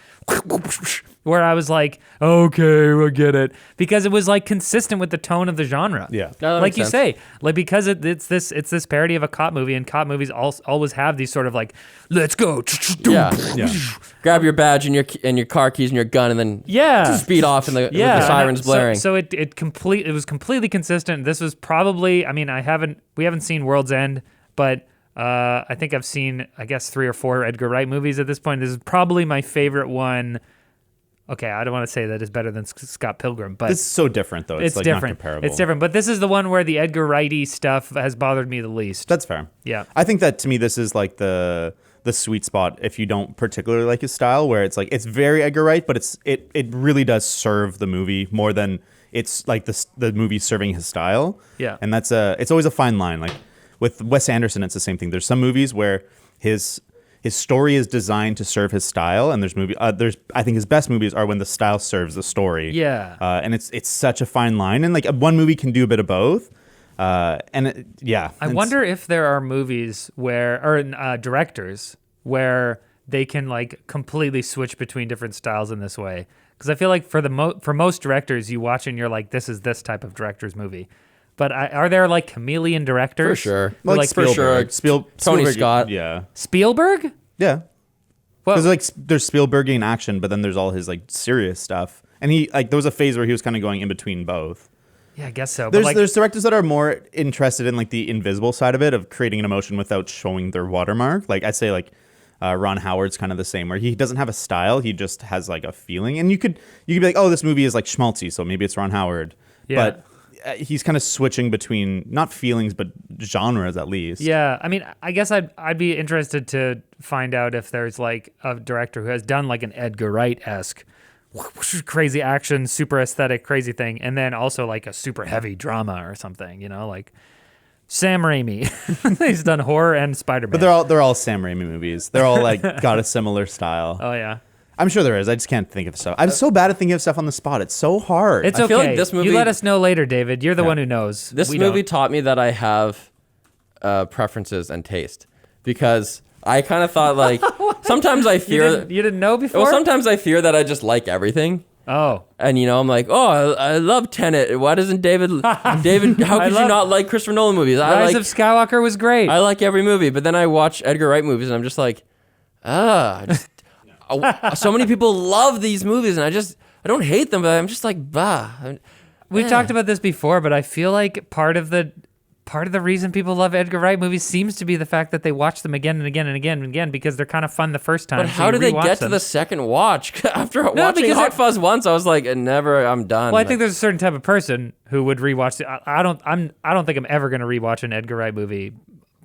where I was like, okay, we'll get it, because it was like consistent with the tone of the genre. Yeah. that like makes you sense. say, like because it's this parody of a cop movie, and cop movies always have these sort of like, let's go, Yeah. Yeah. Grab your badge and your car keys and your gun, and then yeah, speed off and with yeah, the sirens blaring. So it was completely consistent. This was probably, I mean, we haven't seen World's End, but I think I've seen, I guess, 3 or 4 Edgar Wright movies at this point. This is probably my favorite one. Okay, I don't want to say that it's better than Scott Pilgrim, but It's so different though. It's like different. Not comparable. It's different, but this is the one where the Edgar Wrighty stuff has bothered me the least. That's fair. Yeah. I think that to me this is like the sweet spot if you don't particularly like his style, where it's like it's very Edgar Wright, but it really does serve the movie more than it's like the movie serving his style. Yeah. And it's always a fine line. Like with Wes Anderson, it's the same thing. There's some movies where his story is designed to serve his style, and I think his best movies are when the style serves the story. Yeah. And it's such a fine line, and like one movie can do a bit of both. I wonder if there are movies or directors where they can like completely switch between different styles in this way. Because I feel like for most directors, you watch and you're like, this is this type of director's movie. But are there like chameleon directors? For sure. Who, like Spielberg, Tony Spielberg, Scott. Yeah. Spielberg? Yeah. Well, Because like there's Spielbergian action, but then there's all his like serious stuff. And there was a phase where he was kind of going in between both. yeah, I guess so. But There's like, there's directors that are more interested in like the invisible side of it, of creating an emotion without showing their watermark. Like I'd say like Ron Howard's kind of the same, where he doesn't have a style, he just has like a feeling. And you could be like, oh, this movie is like schmaltzy, so maybe it's Ron Howard. Yeah. But he's kind of switching between not feelings but genres at least. yeah, I mean, I guess I'd be interested to find out if there's like a director who has done like an Edgar Wright-esque crazy action, super aesthetic, crazy thing, and then also like a super heavy drama or something, like Sam Raimi. He's done horror and Spider-Man. But they're all Sam Raimi movies. They're all like got a similar style. Oh yeah. I'm sure there is. I just can't think of stuff. I'm so bad at thinking of stuff on the spot. It's so hard. It's I okay. feel like this movie- You let us know later, David. You're the one who knows. This We movie don't. taught me that I have preferences and taste, because I kind of thought like sometimes I fear You didn't know before? well, sometimes I fear that I just like everything. Oh. And I'm like, oh, I love Tenet. Why doesn't David? How could you not like Christopher Nolan movies? Rise of Skywalker was great. I like every movie, but then I watch Edgar Wright movies, and I'm just like, so many people love these movies, and I don't hate them, but I'm just like, bah. We've talked about this before, but I feel like part of the reason people love Edgar Wright movies seems to be the fact that they watch them again and again and again and again because they're kind of fun the first time. But how do they get to the second watch? After watching because Hot Fuzz once, I was like, I'm done. Well, I think there's a certain type of person who would rewatch it. I don't think I'm ever going to rewatch an Edgar Wright movie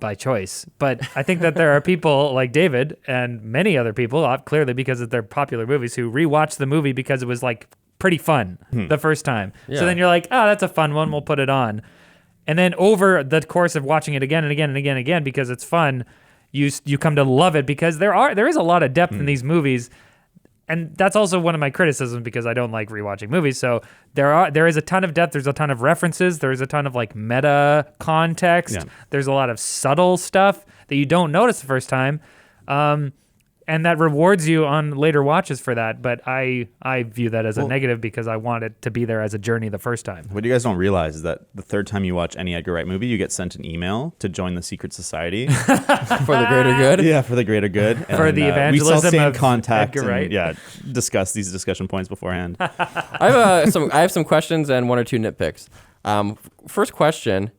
by choice. But I think that there are people like David and many other people, clearly because of their popular movies, who rewatch the movie because it was like pretty fun the first time. Yeah. So then you're like, oh, that's a fun one. We'll put it on. And then over the course of watching it again and again and again and again because it's fun, you come to love it because there is a lot of depth in these movies. And that's also one of my criticisms because I don't like rewatching movies. So there is a ton of depth. There's a ton of references. There's a ton of like meta context. Yeah. There's a lot of subtle stuff that you don't notice the first time. And and that rewards you on later watches for that. But I view that as a negative because I want it to be there as a journey the first time. What you guys don't realize is that the third time you watch any Edgar Wright movie, you get sent an email to join the secret society. For the greater good. Yeah, for the greater good. And For the evangelism we still stay in of contact Edgar Wright. and, yeah, discuss these discussion points beforehand. I have some questions and 1 or 2 nitpicks. First question: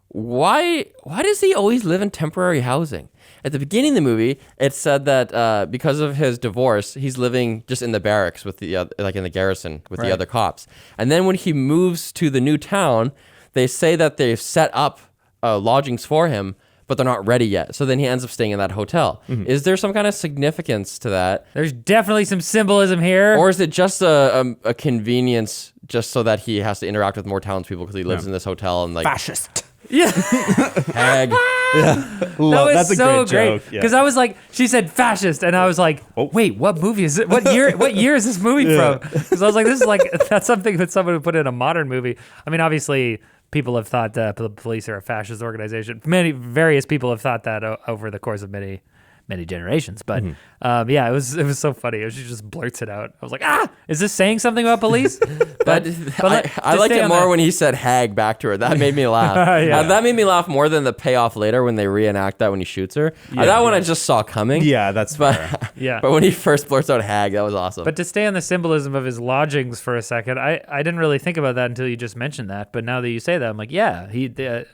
Why does he always live in temporary housing? At the beginning of the movie, it said that because of his divorce, he's living just in the barracks with the like in the garrison with the other cops. And then when he moves to the new town, they say that they've set up lodgings for him, but they're not ready yet. So then he ends up staying in that hotel. Is there some kind of significance to that? There's definitely some symbolism here. Or is it just a convenience just so that he has to interact with more townspeople because he lives in this hotel and like... Fascist. Yeah. Hag. That was That's a so great great joke. Yeah. because I was like, she said fascist, and I was like, wait, what movie is it? What year? What year is this movie from? Because I was like, this is like that's something that someone would put in a modern movie. I mean, obviously, people have thought the police are a fascist organization. Various people have thought that over the course of many generations. But yeah, it was so funny. She just blurts it out. I was like, is this saying something about police? But I liked it more when he said hag back to her. That made me laugh. That made me laugh more than the payoff later when they reenact that when he shoots her. That one I just saw coming. Yeah, that's fair. But when he first blurts out hag, that was awesome. But to stay on the symbolism of his lodgings for a second, I didn't really think about that until you just mentioned that. But now that you say that, I'm like, yeah,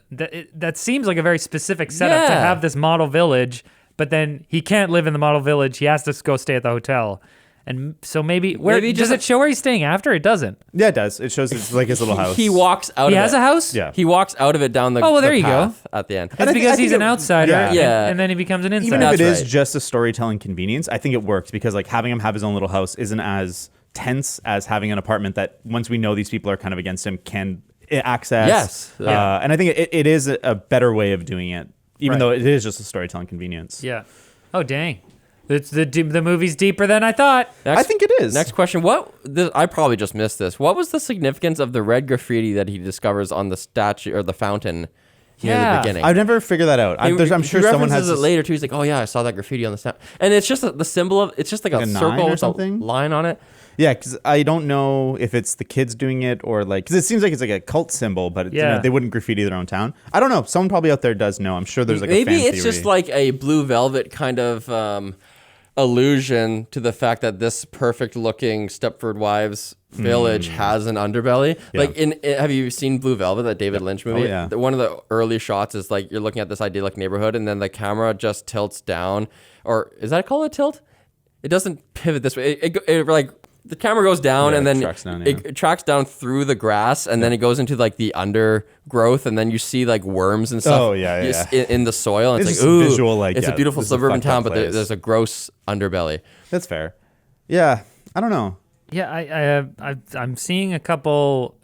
that seems like a very specific setup to have this model village. But then he can't live in the model village. He has to go stay at the hotel. And so maybe does it show where he's staying after? It doesn't. Yeah, it does. It shows it's like his little house. He walks out of it. He has a house? Yeah. He walks out of it down the there the you go. path at the end. It's because he's an outsider. Yeah. And then he becomes an insider. Even if it That's is right. just a storytelling convenience, I think it works because like having him have his own little house isn't as tense as having an apartment that once we know these people are kind of against him can access. Yes. Yeah. And I think it is a better way of doing it, even though it is just a storytelling convenience. Yeah. Oh, dang. It's the movie's deeper than I thought. I think it is. Next question. I probably just missed this. What was the significance of the red graffiti that he discovers on the statue or the fountain near the beginning? I've never figured that out. I'm sure he someone references has it later too. He's like, oh yeah, I saw that graffiti on the statue. And it's just the symbol of, it's just like a circle nine or with something? a line on it. Yeah, because I don't know if it's the kids doing it or like, because it seems like it's like a cult symbol, but they wouldn't graffiti their own town. I don't know. Someone probably out there does know. I'm sure there's like maybe a fan it's theory. just like a Blue Velvet kind of allusion to the fact that this perfect looking Stepford Wives village has an underbelly. Yeah. Like have you seen Blue Velvet, that David Lynch movie? Oh, yeah. One of the early shots is like you're looking at this idyllic neighborhood and then the camera just tilts down, or is that called a tilt? It doesn't pivot this way. It like the camera goes down and then it tracks down through the grass and then it goes into like the undergrowth and then you see like worms and stuff in the soil. And it's like, ooh, visual, like, it's a beautiful suburban town, but there's a gross underbelly. That's fair. Yeah, I don't know. Yeah, I'm seeing a couple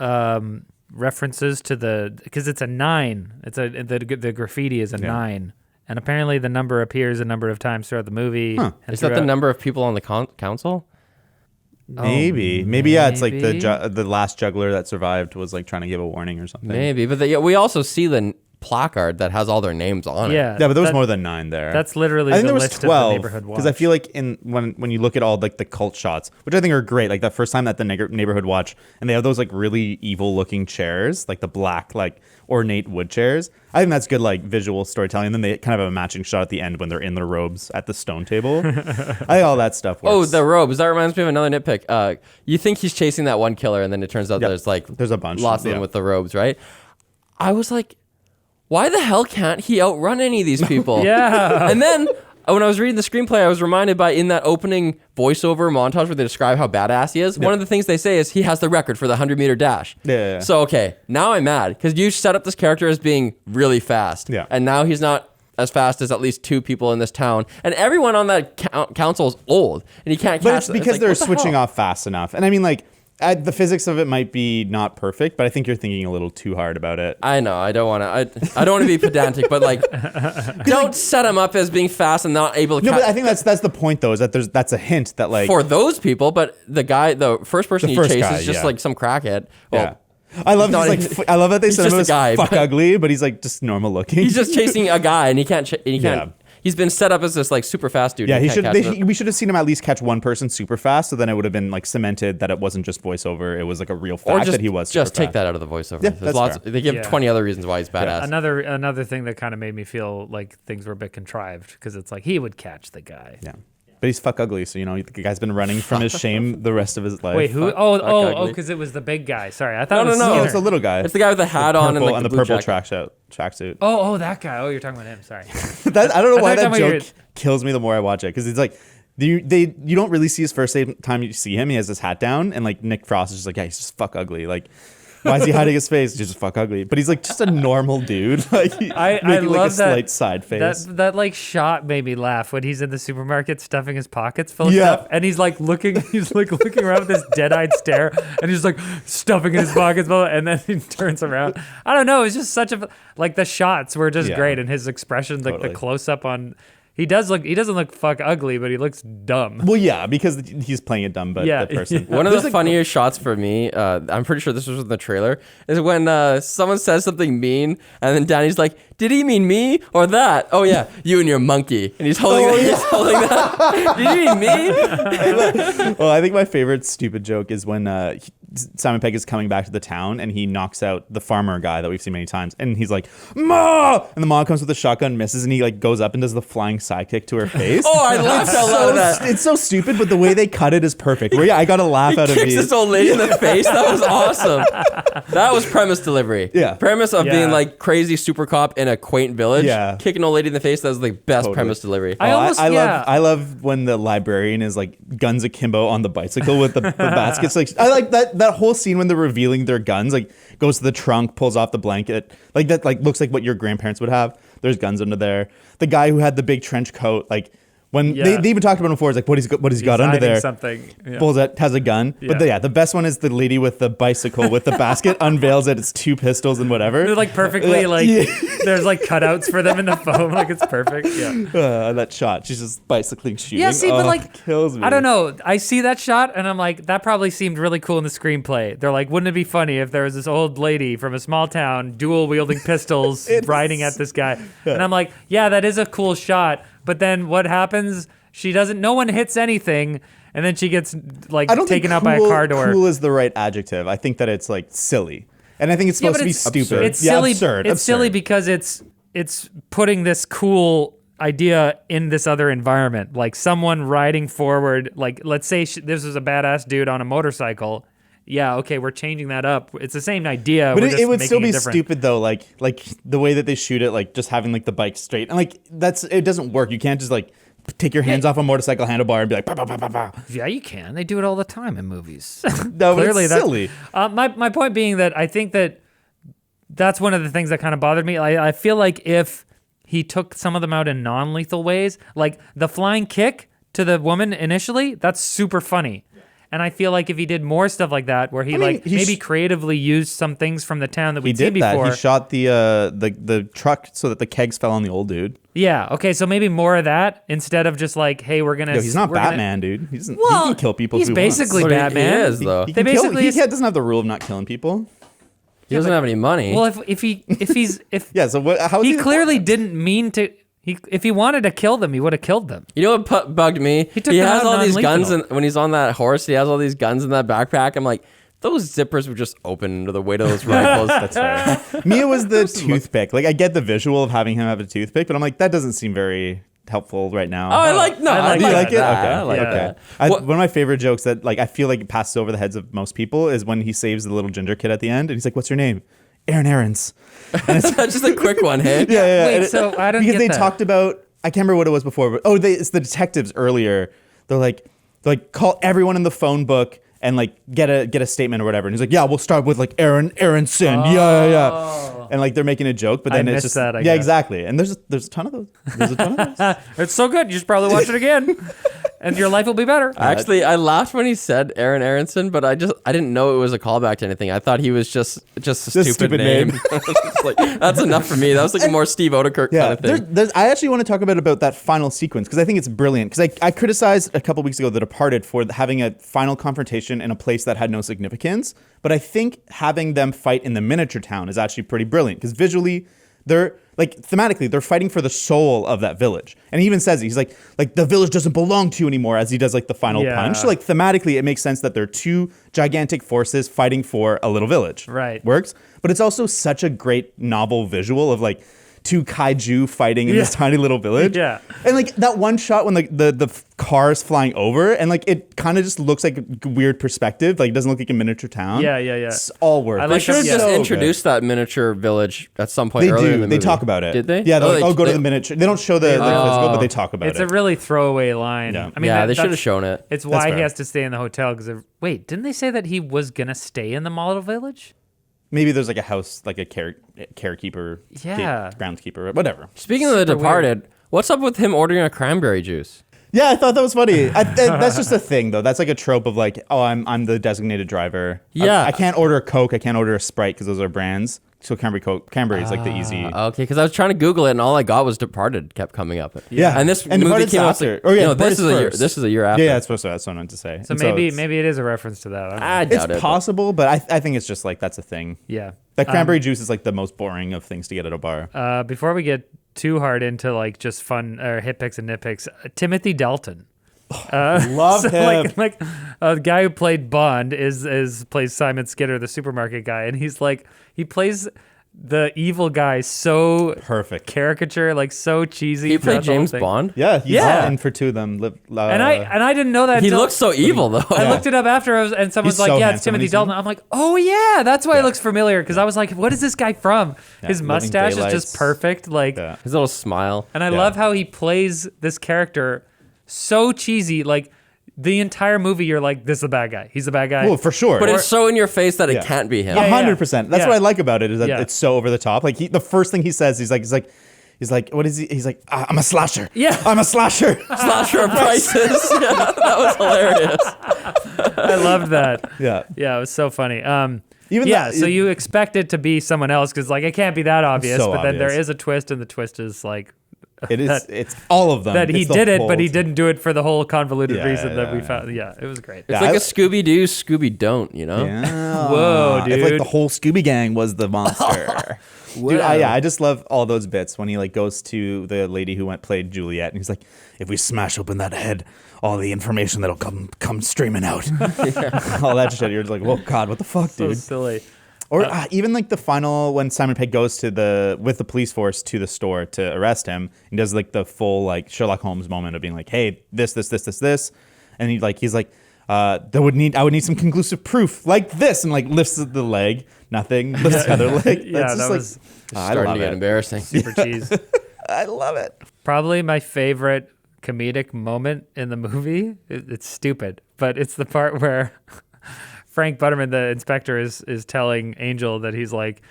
references to because it's a 9. It's the graffiti is a 9. And apparently the number appears a number of times throughout the movie. Huh. Is that the number of people on the council? Maybe. It's like the last juggler that survived was like trying to give a warning or something. Maybe, but we also see the placard that has all their names on it. Yeah, but there was more than 9 there. That's literally I think the there was list 12 of the neighborhood watch. because I feel like when you look at all like the cult shots, which I think are great, like that first time at the neighborhood watch, and they have those like really evil looking chairs, like the black like ornate wood chairs. I think that's good like visual storytelling. And then they kind of have a matching shot at the end when they're in their robes at the stone table. I think all that stuff works. Oh, the robes. That reminds me of another nitpick. You think he's chasing that one killer, and then it turns out there's a bunch, lots of them with the robes, right? I was like, why the hell can't he outrun any of these people? Yeah. And then when I was reading the screenplay, I was reminded by in that opening voiceover montage where they describe how badass he is, one of the things they say is he has the record for the 100-meter dash. Yeah. So, okay, now I'm mad because you set up this character as being really fast. Yeah. And now he's not as fast as at least 2 people in this town. And everyone on that council is old. And he can't catch But it's them. because like, they're what the switching hell? off fast enough. And I mean, like, the physics of it might be not perfect, but I think you're thinking a little too hard about it. I know. I don't want to. I don't want to be pedantic, but like, don't set him up as being fast and not able to. No, but I think that's the point though. Is that that's a hint that like for those people, but the first person he chases is just like some crackhead. Well, I love I love that they he's said him just as a guy, fuck but ugly, but he's like just normal looking. he's just chasing a guy and he can't. He can't he's been set up as this like super fast dude. Yeah, who can't catch it. we should have seen him at least catch one person super fast, so then it would have been like cemented that it wasn't just voiceover; it was like a real fact that he was. Just super take fast. that out of the voiceover. Yeah, There's that's fair. They give Yeah. 20 other reasons why he's badass. Another thing that kind of made me feel like things were a bit contrived because it's like he would catch the guy. Yeah, but he's fuck ugly, so the guy's been running from his shame the rest of his life. Wait, who? fuck ugly. Because it was the big guy. Sorry, I thought it was no. No, it's the little guy. It's the guy with the hat on and purple, like the the blue purple jacket. tracksuit. Oh, that guy. Oh, you're talking about him. Sorry. I don't know why thought that you were talking joke kills me the more I watch it, because it's like you don't really see his first time you see him. He has his hat down, and like Nick Frost is just like, yeah, he's just fuck ugly. Like, why is he hiding his face? He's just fuck ugly. But he's like just a normal dude. Like I making like love a slight side face. That like shot made me laugh when he's in the supermarket stuffing his pockets full of Yeah. stuff, and he's like looking around with this dead-eyed stare, and he's like stuffing in his pockets, and then he turns around. I don't know. It's just such a like the shots were just Yeah. great, and his expression, like Totally. the close up on. He doesn't look fuck ugly, but he looks dumb. Well, yeah, because he's playing a dumb but Yeah, the person. One of the funniest shots for me, I'm pretty sure this was in the trailer, is when someone says something mean, and then Danny's like, "Did he mean me or that?" "Oh yeah, you and your monkey." And he's holding he's holding that. "Did you mean me?" Well, I think my favorite stupid joke is when Simon Pegg is coming back to the town and he knocks out the farmer guy that we've seen many times, and he's like, "Ma!" And the mom comes with a shotgun, misses, and he like goes up and does the flying sidekick to her face. Oh, I laughed out loud at that. It's so stupid, but the way they cut it is perfect. Where I got a laugh out of Kicks these. this old lady in the face. That was awesome. That was premise delivery. Yeah. Premise of Yeah. being like crazy super cop in a quaint village. Yeah. Kicking an old lady in the face. That was the best Totally. premise delivery. I love when the librarian is like guns akimbo on the bicycle with the baskets. Like I like that whole scene when they're revealing their guns. Like goes to the trunk, pulls off the blanket. Like that like looks like what your grandparents would have. There's guns under there. The guy who had the big trench coat, like when Yeah. they even talked about him before, it's like what he's got under hiding there. something. Yeah. Pulls out, has a gun. Yeah. But the best one is the lady with the bicycle with the basket unveils it. It's 2 pistols and whatever. They're like perfectly Yeah. like Yeah. there's like cutouts for them in the foam. Like it's perfect. Yeah. That shot. She's just bicycling, shooting. Yeah, see, but like, kills me. I don't know. I see that shot and I'm like, that probably seemed really cool in the screenplay. They're like, wouldn't it be funny if there was this old lady from a small town, dual wielding pistols, riding at this guy? And I'm like, yeah, that is a cool shot. But then what happens? No one hits anything. And then she gets like I don't taken think out by a car door. Cool is the right adjective. I think that it's like silly, and I think it's supposed to be stupid. It's yeah, silly. absurd. It's silly because it's putting this cool idea in this other environment, like someone riding forward. Like let's say this is a badass dude on a motorcycle. Yeah, okay, we're changing that up. It's the same idea. But we're it would just still making be it different. stupid though. Like the way that they shoot it, like just having like the bike straight, and like it doesn't work. You can't just like take your hands off a motorcycle handlebar and be like, "Pow, pow, pow, pow, pow." Yeah, you can. They do it all the time in movies. No, but it's silly. My point being that I think that's one of the things that kind of bothered me. I feel like if he took some of them out in non-lethal ways, like the flying kick to the woman initially, that's super funny. And I feel like if he did more stuff like that, where he maybe creatively used some things from the town that He we'd seen did that. before. He shot the truck so that the kegs fell on the old dude. Yeah. Okay. So maybe more of that instead of just like, hey, we're gonna. Yo, he's not we're gonna- Batman, dude. He doesn't. Well, he can kill people. he's who basically wants. Batman. He is though. He They can kill- basically- he doesn't have the rule of not killing people. He doesn't have any money. Well, if he's Yeah. So what? How is he clearly didn't mean to. If he wanted to kill them, he would have killed them. You know what bugged me? He took He them has out all these non-lethal. guns, and when he's on that horse, he has all these guns in that backpack. I'm like, those zippers were just open to the weight of those rifles. That's fair. Mia was the toothpick. Like I get the visual of having him have a toothpick, but I'm like that doesn't seem very helpful right now. Oh, I like I like Do you that. like it? that. Okay. I like Yeah. that. One of my favorite jokes that like I feel like it passes over the heads of most people is when he saves the little ginger kid at the end, and he's like, "What's your name?" "Aaron Aarons." Just a quick one, hey? Yeah. Wait, And so I don't because get they that. talked about I can't remember what it was before, but it's the detectives earlier. They're like call everyone in the phone book and like get a statement or whatever. And he's like, "Yeah, we'll start with like Aaron Aronson." Yeah. And like they're making a joke, but then I it's missed just that, I yeah, guess. exactly. And there's a ton of those. There's a ton of those. It's so good. You should probably watch it again, and your life will be better. Actually, I laughed when he said Aaron Aronson, but I didn't know it was a callback to anything. I thought he was just a stupid name. It's like, that's enough for me. That was like a more Steve Odekirk kind of thing. I actually want to talk about that final sequence because I think it's brilliant. Because I criticized a couple weeks ago The Departed for having a final confrontation in a place that had no significance. But I think having them fight in the miniature town is actually pretty brilliant because visually, like thematically, they're fighting for the soul of that village. And he even says it. He's like the village doesn't belong to you anymore as he does like the final punch. So like thematically, it makes sense that they're two gigantic forces fighting for a little village. Right. Works. But it's also such a great novel visual of like two kaiju fighting in this tiny little village. Yeah. And like that one shot when the car's flying over and like it kind of just looks like a weird perspective. Like it doesn't look like a miniature town. Yeah. It's all worth it. They should have just introduced that miniature village at some point They earlier do. in the movie. They talk about it. Did they? Yeah, they're like, go to the miniature. They don't show the physical, but they talk about it's it. a really throwaway line. Yeah. I mean, they should have shown it. It's why fair. he has to stay in the hotel because wait, didn't they say that he was gonna stay in the model village? Maybe there's like a house, like a carekeeper, groundskeeper, whatever. Speaking of The Departed, what's up with him ordering a cranberry juice? Yeah, I thought that was funny. That's just a thing, though. That's like a trope of like, oh, I'm the designated driver. Yeah. I can't order a Coke. I can't order a Sprite because those are brands. So Cranberry is like the easy. Okay, because I was trying to Google it and all I got was Departed kept coming up. Yeah, and this movie Departed's came out. after. Oh yeah, this is a year. first. This is a year after. Yeah, that's what I meant to say. So And maybe it is a reference to that. I don't know. I doubt it's it. possible, but I think it's just like that's a thing. Yeah. That cranberry juice is like the most boring of things to get at a bar. Before we get too hard into like just fun or hit picks and nitpicks, Timothy Dalton. Love him. Like the guy who played Bond plays Simon Skinner, the supermarket guy, and he plays the evil guy so Perfect. Caricature, like so cheesy. He played throughout the whole James and Bond. Yeah, he's Yeah. in for two of them. I didn't know that. He until- looks so evil though. I looked it up after and someone's He's like, so "Yeah, it's handsome when Timothy he's Dalton." in it. I'm like, "Oh yeah, that's why it looks familiar." Because I was like, "What is this guy from?" His Living mustache is Daylights. just perfect. Like, Yeah. His little smile. and I love how he plays this character so cheesy. Like the entire movie, you're like, "This is the bad guy. He's the bad guy." Well, for sure. But it's so in your face that it can't be him. Yeah. 100%. That's Yeah. what I like about it is that Yeah. it's so over the top. Like the first thing he says, he's like, what is he? He's like, I'm a slasher. Yeah. I'm a slasher. Slasher of prices. Yeah, that was hilarious. I loved that. Yeah. Yeah, it was so funny. Even so you expect it to be someone else because like it can't be that obvious, so but then there obvious. is a twist, and the twist is like It is. It's all of them. that he It's the did it, whole but he thing. didn't do it for the whole convoluted Yeah, reason that we yeah. found. Yeah, it was great. It's like a Scooby-Doo, Scooby-Don't, you know? Yeah. Whoa, If like dude. the whole Scooby Gang was the monster. Dude, I just love all those bits when he like goes to the lady who played Juliet, and he's like, "If we smash open that head, all the information that'll come streaming out." All that shit. You're just like, "Whoa, God, what the fuck, So dude?" silly. Or even like the final when Simon Pegg goes to with the police force to the store to arrest him, and does like the full like Sherlock Holmes moment of being like, "Hey, this," and he's like, I would need some conclusive proof like this, and like lifts the leg, nothing, lifts the other leg. Yeah, That's just that like, was I Starting love to get it. embarrassing. super cheese. I love it. Probably my favorite comedic moment in the movie. It's stupid, but it's the part where Frank Butterman, the inspector, is telling Angel that he's like,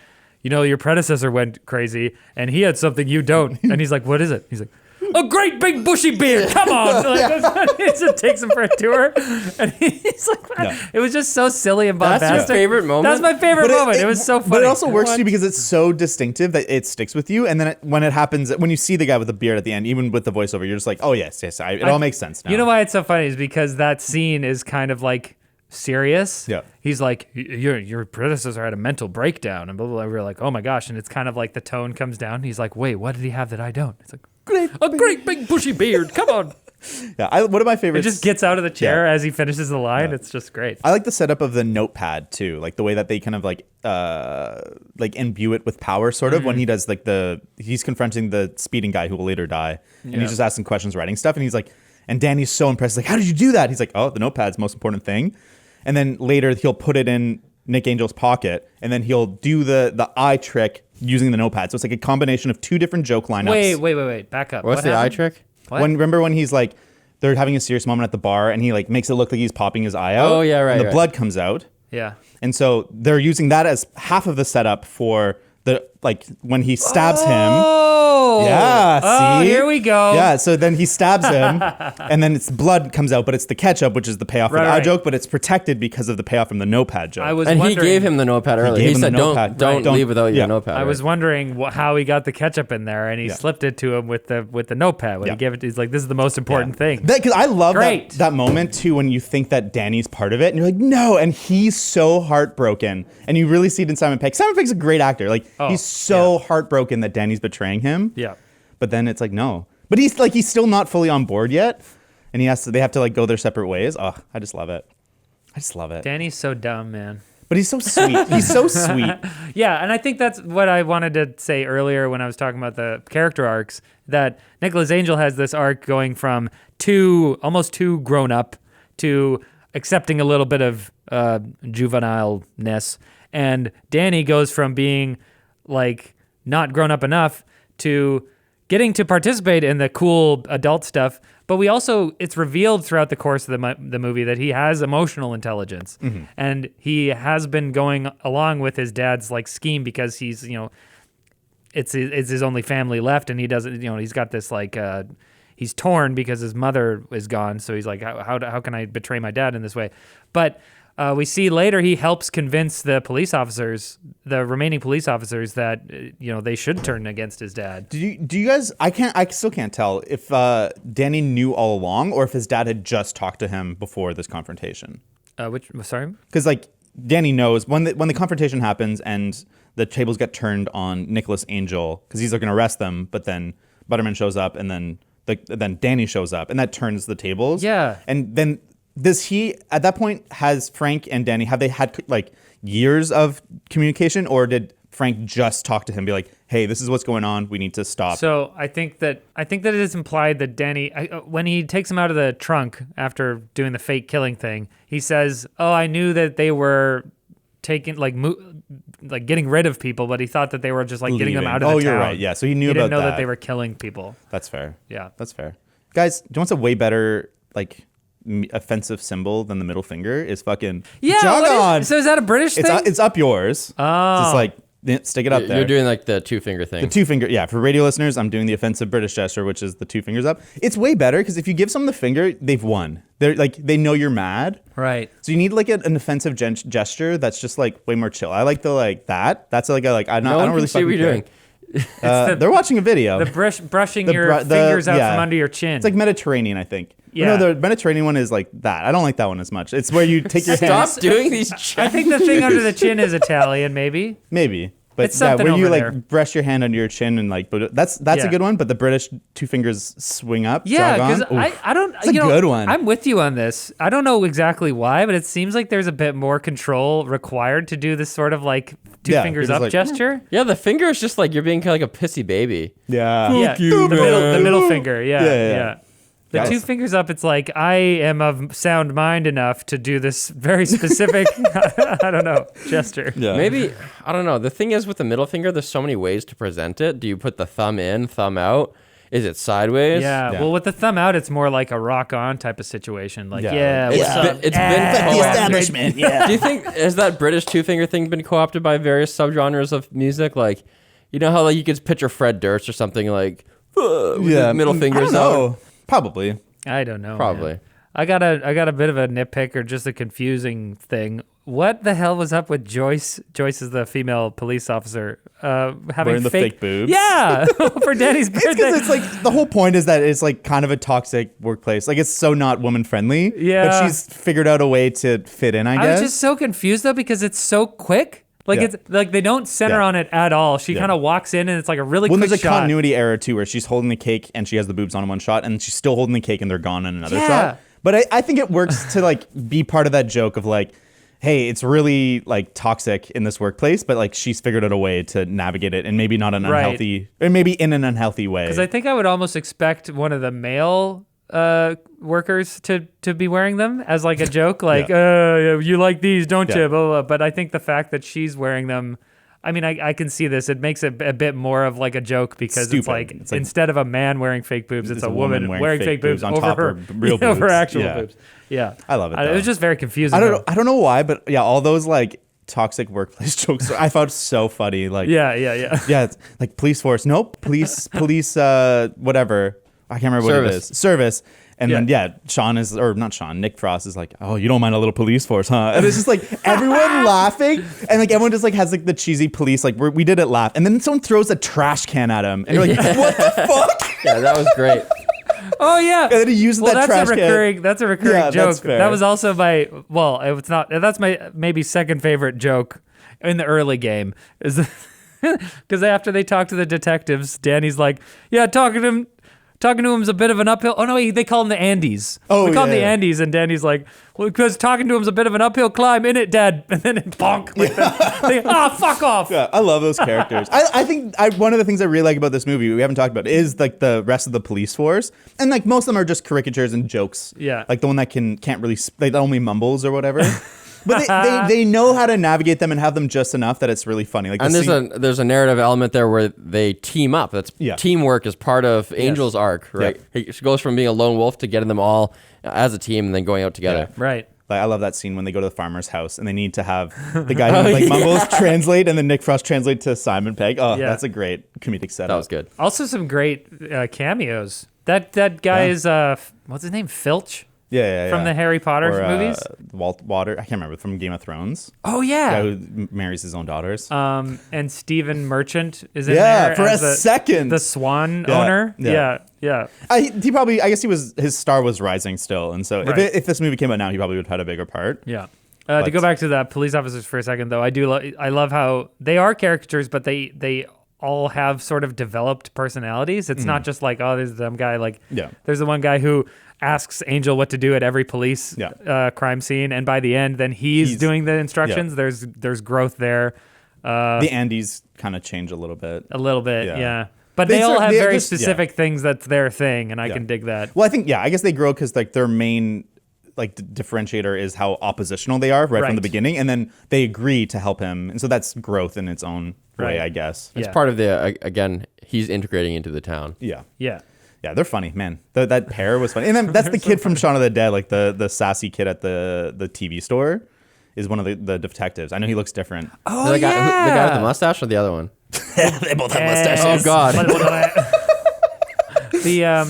you know, your predecessor went crazy and he had something you don't. And he's like, what is it? He's like, a great big bushy beard. Come on. Like, he just takes him for a tour. And he's like, Yeah. it was just so silly and That's bombastic. your favorite moment? That's my favorite moment. It was so funny. But it also works too because it's so distinctive that it sticks with you. And then when it happens, when you see the guy with the beard at the end, even with the voiceover, you're just like, oh yes, it all makes sense now. You know why it's so funny is because that scene is kind of like serious. Yeah. He's like, your predecessor had a mental breakdown, and blah, blah, blah. We're like, oh my gosh. And it's kind of like the tone comes down. He's like, wait, what did he have that I don't? It's like, a great big bushy beard. Come on. Yeah, one of my It favorites. just gets out of the chair as he finishes the line. Yeah. It's just great. I like the setup of the notepad too, like the way that they kind of like imbue it with power, sort of when he does like he's confronting the speeding guy who will later die, and he's just asking questions, writing stuff, and he's like, and Danny's so impressed, like, how did you do that? He's like, oh, the notepad's the most important thing, and then later he'll put it in Nick Angel's pocket, and then he'll do the eye trick using the notepad. So it's like a combination of two different joke lineups. Wait. Back up. What's What the eye happened? trick? What? Remember when he's like, they're having a serious moment at the bar, and he like makes it look like he's popping his eye out. Oh, yeah, right, And the right. blood comes out. Yeah. And so they're using that as half of the setup for the like when he stabs him. Oh. Yeah, Oh, see? here we go. Yeah, so then he stabs him, and then it's blood comes out, but it's the ketchup, which is the payoff for the eye Right. joke, but it's protected because of the payoff from the notepad joke. I was And he wondering, gave him the notepad earlier. gave He him said, the notepad. don't Right. leave without your Yeah. notepad. I was wondering how he got the ketchup in there, and he slipped it to him with the notepad. When Yeah. he gave it, he's like, "This is the most important thing." Because I love Great. that moment too when you think that Danny's part of it and you're like, no, and he's so heartbroken, and you really see it in Simon Pegg. Simon Pegg's a great actor. Like he's so heartbroken that Danny's betraying him. Yeah. But then it's like, no. But he's still not fully on board yet. And they have to like go their separate ways. Oh, I just love it. Danny's so dumb, man. But he's so sweet. He's so sweet. Yeah, and I think that's what I wanted to say earlier when I was talking about the character arcs, that Nicholas Angel has this arc going from almost too grown up to accepting a little bit of juvenileness. And Danny goes from being like not grown up enough to getting to participate in the cool adult stuff. But it's revealed throughout the course of the movie that he has emotional intelligence. Mm-hmm. And he has been going along with his dad's like scheme because he's, it's his only family left, and he doesn't, he's got this like, he's torn because his mother is gone. So he's like, how can I betray my dad in this way? But we see later he helps convince the remaining police officers that they should turn against his dad. Do you guys? I still can't tell if Danny knew all along or if his dad had just talked to him before this confrontation. Sorry? Because like Danny knows when the confrontation happens and the tables get turned on Nicholas Angel because he's going to arrest them, but then Butterman shows up and then Danny shows up and that turns the tables. Yeah, and then. Does he, at that point, has Frank and Danny, have they had like years of communication, or did Frank just talk to him, be like, hey, this is what's going on, we need to stop? So I think that it is implied that Danny, when he takes him out of the trunk after doing the fake killing thing, he says, oh, I knew that they were taking, like getting rid of people, but he thought that they were just like getting them out of the town. Oh, you're right, yeah, so he knew about that. He didn't know that they were killing people. That's fair. Yeah. That's fair. Guys, do you want a way better, like, offensive symbol than the middle finger is fucking jog on. So is that a British thing? It's up yours. Oh. Just like stick it up there. You're doing like the two finger thing. The two finger, yeah. For radio listeners, I'm doing the offensive British gesture, which is the two fingers up. It's way better because if you give someone the finger, they've won. They're like they know you're mad. Right. So you need like an offensive gesture that's just like way more chill. I like the like that. That's like I don't really see what you're doing. They're watching a video. The brushing your fingers out from under your chin. It's like Mediterranean, I think. Yeah. No, the Mediterranean one is like that. I don't like that one as much. It's where you take your hand. Stop doing these checks. I think the thing under the chin is Italian, maybe. Maybe. But it's something where you over like there. brush your hand under your chin and like, but that's a good one. But the British two fingers swing up. Yeah, because I don't. It's a good one. I'm with you on this. I don't know exactly why, but it seems like there's a bit more control required to do this sort of like two fingers up gesture. Yeah, the finger is just like you're being kind of like a pissy baby. Yeah. Yeah, the middle finger. Yeah. The Guys. two fingers up, it's like, I am of sound mind enough to do this very specific, I don't know, gesture. Yeah. Maybe, I don't know. The thing is with the middle finger, there's so many ways to present it. Do you put the thumb in, thumb out? Is it sideways? Yeah. Well, with the thumb out, it's more like a rock on type of situation. Like, It's been the establishment. Yeah. Do you think, has that British two finger thing been co-opted by various subgenres of music? Like, you know how like you could picture Fred Durst or something like, with the middle fingers out? Probably. I don't know. Probably. Man. I got a bit of a nitpick or just a confusing thing. What the hell was up with Joyce? Joyce is the female police officer having wearing the fake boobs. Yeah, for Danny's birthday. It's because it's like the whole point is that it's like kind of a toxic workplace. Like it's so not woman friendly. Yeah, but she's figured out a way to fit in. I guess. I was just so confused though because it's so quick. Like it's like they don't center on it at all. She kind of walks in and it's like a really quick shot. There's a continuity error too, where she's holding the cake and she has the boobs on in one shot, and she's still holding the cake and they're gone in another shot. But I think it works to like be part of that joke of like, hey, it's really like toxic in this workplace, but like she's figured out a way to navigate it and maybe not an unhealthy, or maybe in an unhealthy way. Because I think I would almost expect one of the male workers to be wearing them as like a joke, like you like these, don't you? Blah, blah, blah. But I think the fact that she's wearing them, I mean, I can see this. It makes it a bit more of like a joke because it's like instead of a man wearing fake boobs, it's a woman wearing fake boobs on top of real boobs, over actual boobs. Yeah, I love it. It was just very confusing. I don't know why, but yeah, all those like toxic workplace jokes I found so funny. Like yeah, it's like police force, nope, police, whatever. I can't remember what it is. Service. And then, Sean is, or not Sean, Nick Frost is like, oh, you don't mind a little police force, huh? And it's just like everyone laughing. And like everyone just like has like the cheesy police, like we did it laugh. And then someone throws a trash can at him. And you're like, what the fuck? Yeah, that was great. Oh, yeah. And then he used that trash can. That's a recurring joke. That was also it's not, that's my maybe second favorite joke in the early game. because after they talk to the detectives, Danny's like, yeah, talking to him's a bit of an uphill. Oh no, they call him the Andes. Oh, we call him the yeah. Andes, and Danny's like, well, because talking to him's a bit of an uphill climb, innit, Dad? And then it bonk. Fuck off. Yeah, I love those characters. I think one of the things I really like about this movie we haven't talked about is like the rest of the police force, and like most of them are just caricatures and jokes. Yeah. like the one that can't really like that only mumbles or whatever. But they know how to navigate them and have them just enough that it's really funny. Like And there's a narrative element there where they team up. That's teamwork is part of Angel's arc, right? Yep. He goes from being a lone wolf to getting them all as a team and then going out together. Yeah. Right. Like, I love that scene when they go to the farmer's house and they need to have the guy who mumbles translate and then Nick Frost translate to Simon Pegg. Oh, that's a great comedic setup. That was good. Also, some great cameos. That guy is what's his name? Filch. Yeah. From the Harry Potter movies. Walt Water. I can't remember from Game of Thrones. Oh yeah. The guy who marries his own daughters. And Stephen Merchant is in Yeah, there for a as second. the Swan owner. Yeah. Yeah. I guess his star was rising still, and so Right. if this movie came out now, he probably would have had a bigger part. Yeah. To go back to the police officers for a second, though, I love how they are caricatures, but they all have sort of developed personalities. It's not just like, oh, there's the dumb guy. Like, there's the one guy who asks Angel what to do at every police crime scene, and by the end, then he's doing the instructions. There's growth there. The Andes kind of change a little bit. Yeah. But they all have very specific things that's their thing, and I can dig that. Well, I guess they grow because like their main like differentiator is how oppositional they are right from the beginning, and then they agree to help him, and so that's growth in its own way, I guess. It's part of the again, he's integrating into the town. Yeah, they're funny, man. That pair was funny, and then that's the kid from Shaun of the Dead, like the sassy kid at the TV store, is one of the detectives. I know he looks different. Oh, the guy with the mustache or the other one? They both have mustaches. Oh God.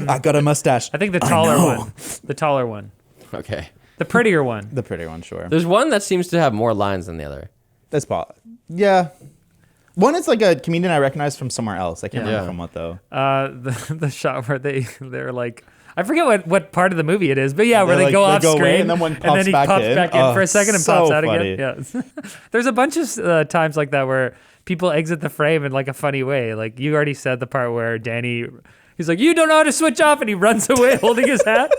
I got a mustache. I think the taller one. Okay. The prettier one. The prettier one, sure. There's one that seems to have more lines than the other. That's yeah. One is like a comedian I recognize from somewhere else. I can't remember from what though. The shot where they're like, I forget what part of the movie it is, but where they go off screen and then one pops and then he back pops in. back in for a second and so pops out funny. again. Yeah. There's a bunch of times like that where people exit the frame in like a funny way. Like you already said the part where Danny, he's like, you don't know how to switch off, and he runs away holding his hat.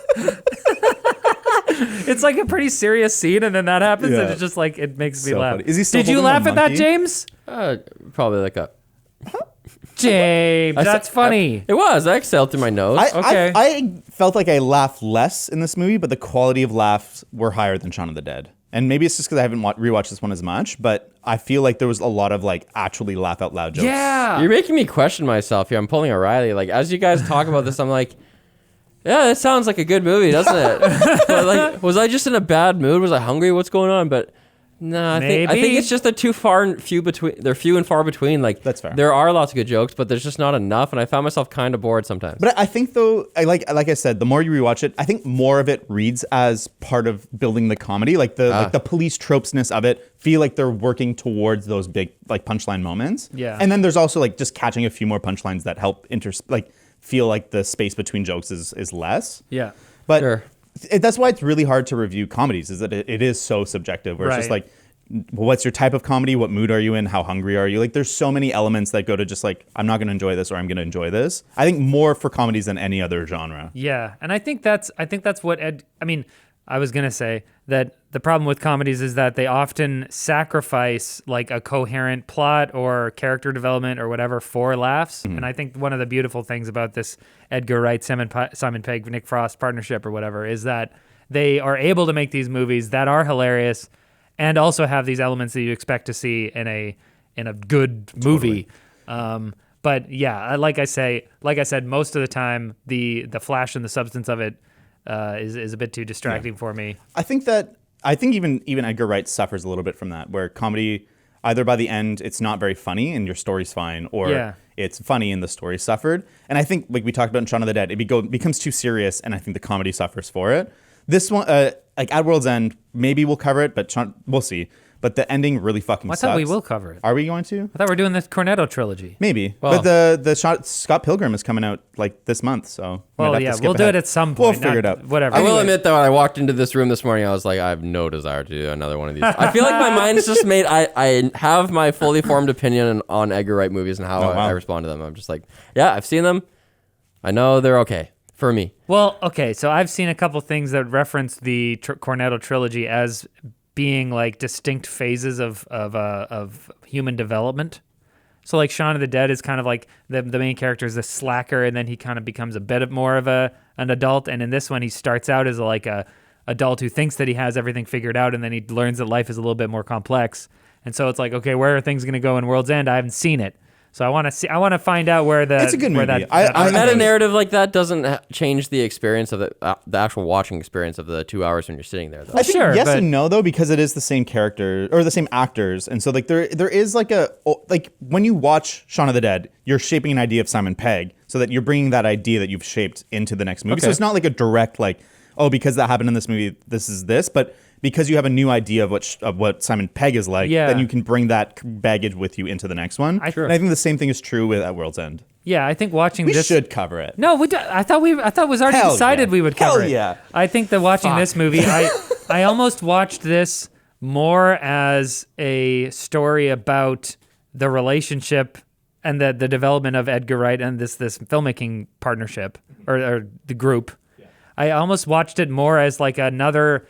It's like a pretty serious scene, and then that happens, and it's just like, it makes me laugh. Funny. Is he still Did you holding a laugh at that, monkey? James? Probably like a. James, that's funny. It was. I exhaled through my nose. I felt like I laughed less in this movie, but the quality of laughs were higher than Shaun of the Dead. And maybe it's just because I haven't rewatched this one as much, but I feel like there was a lot of like actually laugh out loud jokes. Yeah. You're making me question myself here. I'm pulling a Riley. Like as you guys talk about this, I'm like, yeah, that sounds like a good movie, doesn't it? But like, was I just in a bad mood? Was I hungry? What's going on? But no, I think it's just they're few and far between. Like that's fair. There are lots of good jokes, but there's just not enough, and I found myself kind of bored sometimes. But I think though, like I said, the more you rewatch it, I think more of it reads as part of building the comedy, like the police tropesness of it. Feel like they're working towards those big like punchline moments. Yeah. And then there's also like just catching a few more punchlines that help feel like the space between jokes is less. Yeah. But Sure. That's why it's really hard to review comedies, is that it is so subjective, where it's just like, what's your type of comedy? What mood are you in? How hungry are you? Like, there's so many elements that go to just like, I'm not going to enjoy this or I'm going to enjoy this. I think more for comedies than any other genre. Yeah. And I think that's what I was going to say that the problem with comedies is that they often sacrifice like a coherent plot or character development or whatever for laughs. And I think one of the beautiful things about this Edgar Wright, Simon Pegg, Nick Frost partnership or whatever is that they are able to make these movies that are hilarious and also have these elements that you expect to see in a good movie. But yeah, like I said, most of the time the flash and the substance of it is a bit too distracting for me. I think even Edgar Wright suffers a little bit from that, where comedy, either by the end it's not very funny and your story's fine, or it's funny and the story suffered. And I think, like we talked about in Shaun of the Dead, it becomes too serious, and I think the comedy suffers for it. This one, like at World's End, maybe we'll cover it, but we'll see. but the ending really fucking I sucks. thought we will cover it. Are we going to? I thought we were doing this Cornetto trilogy. Maybe. Well- But the Scott Pilgrim is coming out like this month, so we might Well, have yeah, to skip we'll do ahead. it at some We'll point. figure it out. Whatever. I will Anyway. admit, though, I walked into this room this morning. I was like, I have no desire to do another one of these. I feel like my mind's just made. I have my fully formed opinion on Edgar Wright movies and how Oh, wow. I respond to them. I'm just like, yeah, I've seen them. I know they're okay for me. Well, okay, so I've seen a couple things that reference the Cornetto trilogy as being like distinct phases of human development. So like Shaun of the Dead is kind of like the main character is a slacker, and then he kind of becomes a bit more of an adult. And in this one, he starts out as like a adult who thinks that he has everything figured out, and then he learns that life is a little bit more complex. And so it's like, okay, where are things going to go in World's End? I haven't seen it. So I want to find out where the It's a good where movie. A meta think- narrative like that doesn't change the experience of the actual watching experience of the 2 hours when you're sitting there. Though. I think Sure, yes but- and no though, because it is the same character or the same actors, and so like there is like when you watch Shaun of the Dead, you're shaping an idea of Simon Pegg, so that you're bringing that idea that you've shaped into the next movie. So Okay. it's not like a direct like, oh, because that happened in this movie, this is this, but because you have a new idea of what Simon Pegg is like, Yeah. then you can bring that baggage with you into the next one. Sure. And I think the same thing is true with At World's End. Yeah, I think watching We this should cover it. No, I thought it was already Hell decided yeah. we would Hell cover it. yeah. I think that watching this movie, I almost watched this more as a story about the relationship and the development of Edgar Wright and this filmmaking partnership or the group. Yeah. I almost watched it more as like another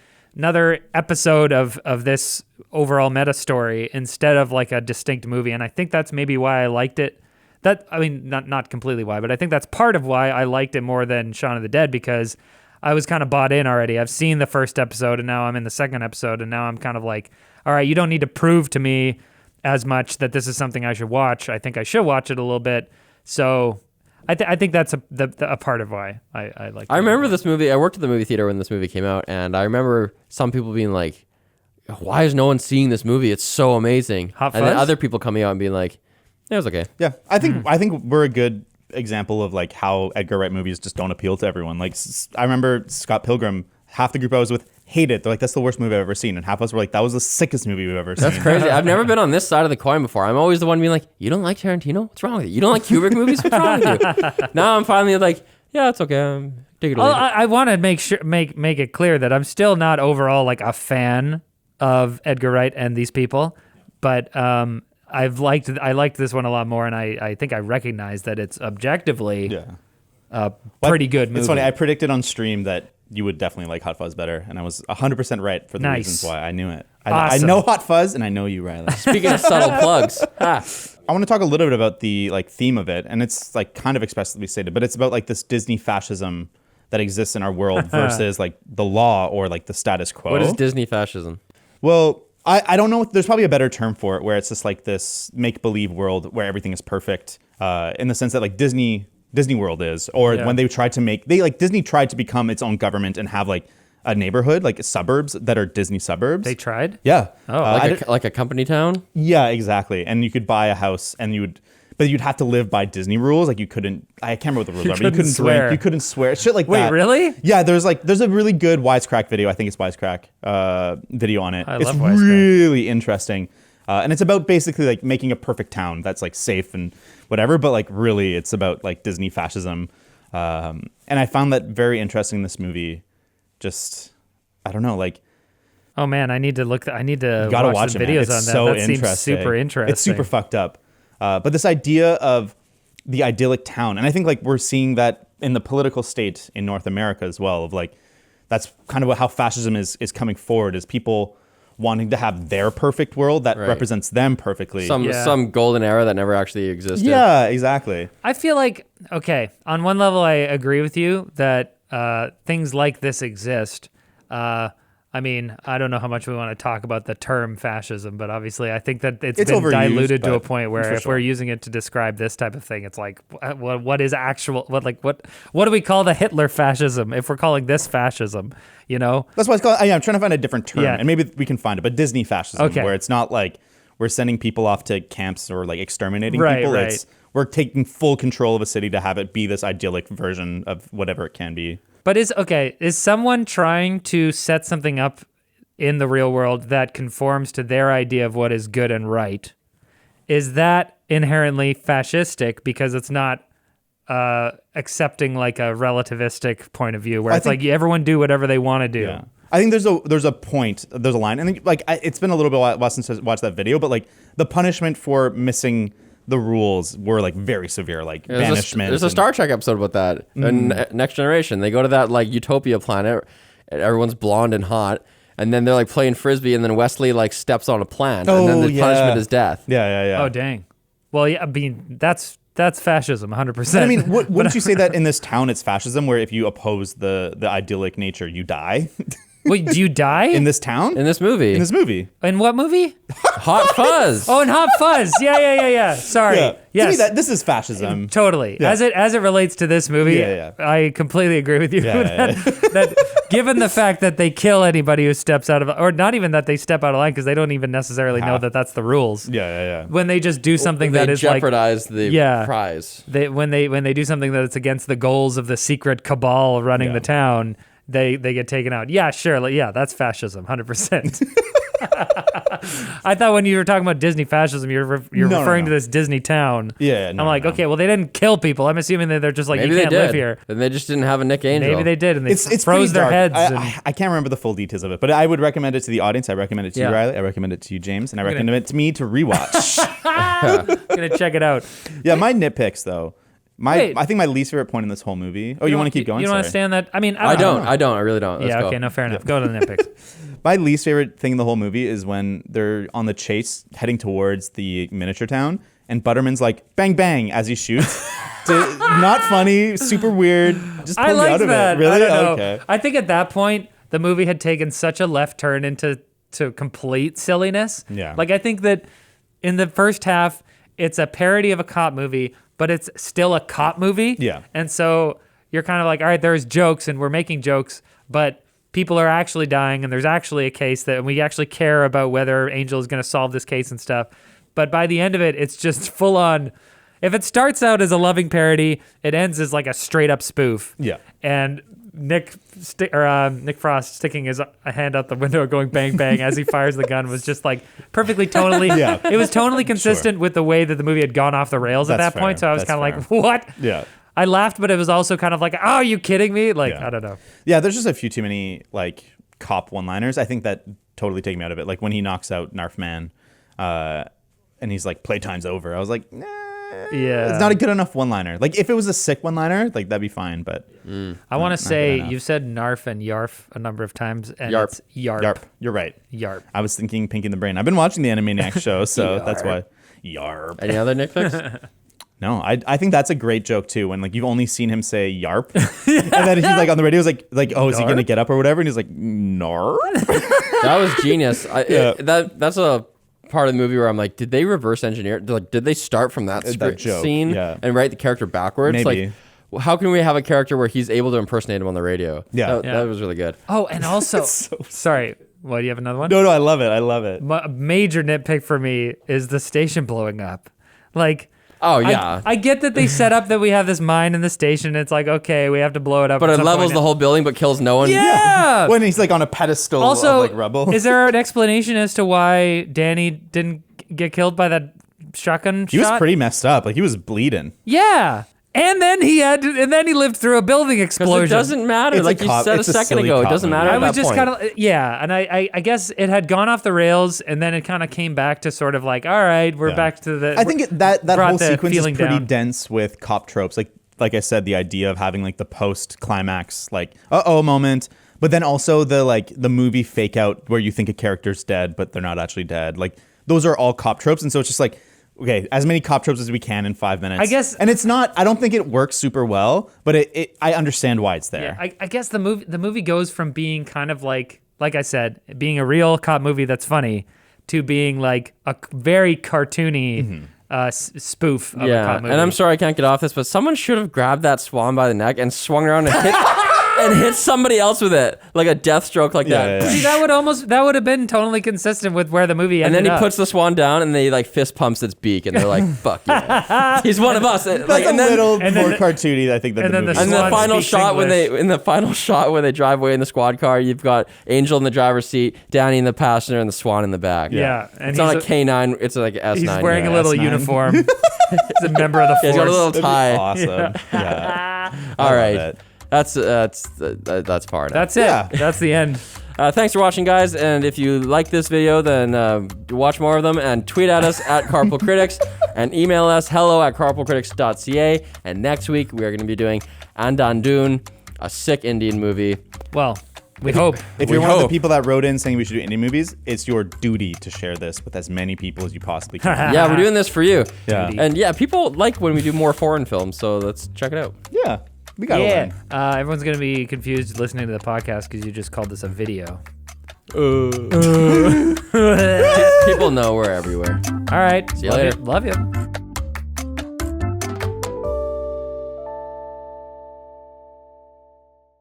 episode of this overall meta story instead of like a distinct movie, and I think that's maybe why I liked it. Not completely why, but I think that's part of why I liked it more than Shaun of the Dead, because I was kind of bought in already. I've seen the first episode, and now I'm in the second episode, and now I'm kind of like, all right, you don't need to prove to me as much that this is something I should watch. I think I should watch it a little bit. So I think that's a part of why I like it. I remember this movie. I worked at the movie theater when this movie came out, and I remember some people being like, "Why is no one seeing this movie? It's so amazing." Hot and then Fuzz? other people coming out and being like, "It was okay." Yeah, I think we're a good example of like how Edgar Wright movies just don't appeal to everyone. Like I remember Scott Pilgrim, half the group I was with hated it. They're like, that's the worst movie I've ever seen, and half of us were like, that was the sickest movie we've ever seen. That's crazy. I've never been on this side of the coin before. I'm always the one being like, "You don't like Tarantino? What's wrong with you? You don't like Kubrick movies? What's wrong with you?" Now I'm finally like, "Yeah, it's okay. Take it or leave it." I want to make it clear that I'm still not overall like a fan of Edgar Wright and these people, but I liked this one a lot more, and I think I recognize that it's objectively Yeah. a pretty good movie. It's funny. I predicted on stream that you would definitely like Hot Fuzz better, and I was 100% right for the Nice. reasons why. I knew it. I Awesome. know Hot Fuzz, and I know you, Riley. Speaking of subtle plugs, I want to talk a little bit about the like theme of it, and it's like kind of expressly stated, but it's about like this Disney fascism that exists in our world versus like the law or like the status quo. what is Disney fascism? Well, I don't know. There's probably a better term for it, where it's just like this make-believe world where everything is perfect, in the sense that like Disney World is, or Yeah. when they tried to make Disney tried to become its own government and have like a neighborhood, like suburbs that are Disney suburbs. They tried. Yeah. Oh. Like a company town? Yeah, exactly. And you could buy a house, and but you'd have to live by Disney rules. Like you couldn't. I can't remember what the rules are. But you couldn't couldn't swear. drink. You couldn't swear. Shit like Wait, that. really? Yeah. There's a really good Wisecrack video. I think it's Wisecrack video on it. I It's love Wisecrack. really interesting, and it's about basically like making a perfect town that's like safe and whatever. But like really, it's about like Disney fascism, and I found that very interesting in this movie. Just I don't know, like. Oh man, I need to You gotta watch some it, man. videos It's on that. so That seems interesting. super interesting. It's super fucked up. But this idea of the idyllic town, and I think like we're seeing that in the political state in North America as well. Of like, that's kind of how fascism is coming forward. Is people wanting to have their perfect world that Right. represents them perfectly. Some golden era that never actually existed. Yeah, exactly. I feel like, okay, on one level, I agree with you that things like this exist. I mean, I don't know how much we want to talk about the term fascism, but obviously I think that it's been overused, diluted to a but point where for if sure. we're using it to describe this type of thing, it's like, what is actual, what do we call the Hitler fascism if we're calling this fascism, you know? That's why it's called. I'm trying to find a different term, Yeah. and maybe we can find it. But Disney fascism, Okay. where it's not like we're sending people off to camps or like exterminating Right, people. right. It's we're taking full control of a city to have it be this idyllic version of whatever it can be. But is someone trying to set something up in the real world that conforms to their idea of what is good and right, is that inherently fascistic because it's not accepting like a relativistic point of view where it's like everyone do whatever they want to do? Yeah. I think there's a line, and like it's been a little bit while since I watched that video, but like the punishment for missing the rules were like very severe, like banishment. There's a Star Trek episode about that. In Next Generation, they go to that like utopia planet, and everyone's blonde and hot, and then they're like playing frisbee, and then Wesley like steps on a plant, and then the punishment is death. Yeah. Oh dang. Well, yeah, I mean that's fascism, 100%. I mean, wouldn't you say that in this town it's fascism, where if you oppose the idyllic nature, you die? Wait, do you die? In this town? In this movie. In what movie? Hot Fuzz. Oh, in Hot Fuzz. Yeah. Sorry. Yeah. Yes. To me, this is fascism. Totally. Yeah. As it relates to this movie, I completely agree with you. That given the fact that they kill anybody who steps out of, or not even that they step out of line because they don't even necessarily know that that's the rules. Yeah. When they just do something that is jeopardize the prize. When they do something that it's against the goals of the secret cabal running the town, they get taken out. Yeah, sure. Yeah, that's fascism, 100%. I thought when you were talking about Disney fascism, you're referring to this Disney town. Yeah, I'm like, okay, well, they didn't kill people. I'm assuming that they're just like, maybe you can't they did. live here. Then they just didn't have a Nick Angel. Maybe they did, and they It's froze their pretty dark. heads. I can't remember the full details of it, but I would recommend it to the audience. I recommend it to you, Riley. I recommend it to you, James, and I recommend it to me to rewatch. I'm gonna check it out. Yeah, my nitpicks though. I think my least favorite point in this whole movie. Oh, you want to keep going? You don't understand that? I mean, I don't. I really don't. Let's go. Okay, no, fair enough. Go to the nitpicks. My least favorite thing in the whole movie is when they're on the chase heading towards the miniature town, and Butterman's like bang bang as he shoots. Not funny, super weird. Just pull me out of it. Really? I don't know. Okay. I think at that point the movie had taken such a left turn into complete silliness. Yeah. Like I think that in the first half it's a parody of a cop movie, but it's still a cop movie. Yeah. And so you're kind of like, all right, there's jokes and we're making jokes, but people are actually dying and there's actually a case that we actually care about whether Angel is going to solve this case and stuff. But by the end of it, it's just full on. If it starts out as a loving parody, it ends as like a straight up spoof. Yeah. And Nick Frost sticking his hand out the window going bang bang as he fires the gun was just like perfectly tonally. Yeah. It was tonally consistent with the way that the movie had gone off the rails at That's that point. fair. So I was That's kind of like, fair. what? Yeah. I laughed, but it was also kind of like, oh, are you kidding me? Like, Yeah. I don't know. Yeah, there's just a few too many like cop one-liners. I think that totally take me out of it. Like when he knocks out Narf Man, and he's like, "Playtime's over." I was like, nah. Yeah. It's not a good enough one-liner. Like if it was a sick one-liner, like that'd be fine. But I want to say enough. you've said narf and yarf a number of times, and Yarp. it's yarp. Yarp, you're right. Yarp. I was thinking Pinky in the Brain. I've been watching the Animaniacs show, so that's why. Yarp. Any other nitpicks? No, I think that's a great joke too. When like you've only seen him say "yarp," and then he's like on the radio, he's like, "Oh, is he gonna get up or whatever?" And he's like, "Narp." That was genius. That's a part of the movie where I'm like, did they reverse engineer? Like, did they start from that joke, scene yeah. and write the character backwards? Maybe. Like, how can we have a character where he's able to impersonate him on the radio? Yeah. That was really good. Oh, and also, sorry, what, do you have another one? No, I love it. I love it. A major nitpick for me is the station blowing up. Like, Oh, yeah. I get that they set up that we have this mine in the station. It's like, okay, we have to blow it up. But at it some levels point. the whole building but kills no one. Yeah. When he's like on a pedestal Also, of like rubble. Is there an explanation as to why Danny didn't get killed by that shotgun He shot? was pretty messed up. Like he was bleeding. Yeah. And then he lived through a building explosion. It doesn't matter. It's like a you cop- said a it's a second silly ago, it cop doesn't movie. matter I at was that just point. kind of, yeah. And I guess it had gone off the rails and then it kind of came back to sort of like, all right, we're Yeah. back to the. I think that brought whole the sequence is feeling pretty down. dense with cop tropes. Like I said, the idea of having like the post climax, like moment, but then also the movie fake out where you think a character's dead but they're not actually dead. Like those are all cop tropes, and so it's just like, okay, as many cop tropes as we can in 5 minutes. I guess- and it's not. I don't think it works super well, but I understand why it's there. Yeah, I guess the movie goes from being kind of like I said, being a real cop movie that's funny to being like a very cartoony spoof of a Yeah, cop movie. and I'm sorry I can't get off this, but someone should have grabbed that swan by the neck and swung around and and hits somebody else with it, like a death stroke like that. Yeah. See, that would have been totally consistent with where the movie And ended then he up. puts the swan down, and they like fist pumps its beak, and they're like, "Fuck yeah, he's one of us." That's Like, a little and more then- cartoony, I think, than and the then the movie. And the swan final speaks shot English. when they drive away in the squad car, you've got Angel in the driver's seat, Danny in the passenger, and the swan in the back. Yeah, and It's not a K9, it's like S9. He's wearing a little S9. uniform. He's a member of the He's got a force. little That'd be tie. awesome. Yeah. All love right, it. that's far enough. That's it. Yeah. That's the end. Thanks for watching, guys. And if you like this video, then watch more of them and tweet at us at Carpool Critics and email us hello@carpoolcritics.ca. And next week we are going to be doing Andandun, a sick Indian movie. Well, we hope. If We you're one of the hope. people that wrote in saying we should do indie movies, it's your duty to share this with as many people as you possibly can. Yeah, we're doing this for you. Yeah. And yeah, people like when we do more foreign films, so let's check it out. Yeah. We got to Yeah. learn. Everyone's going to be confused listening to the podcast because you just called this a video. People know we're everywhere. All right. See you later. Love you.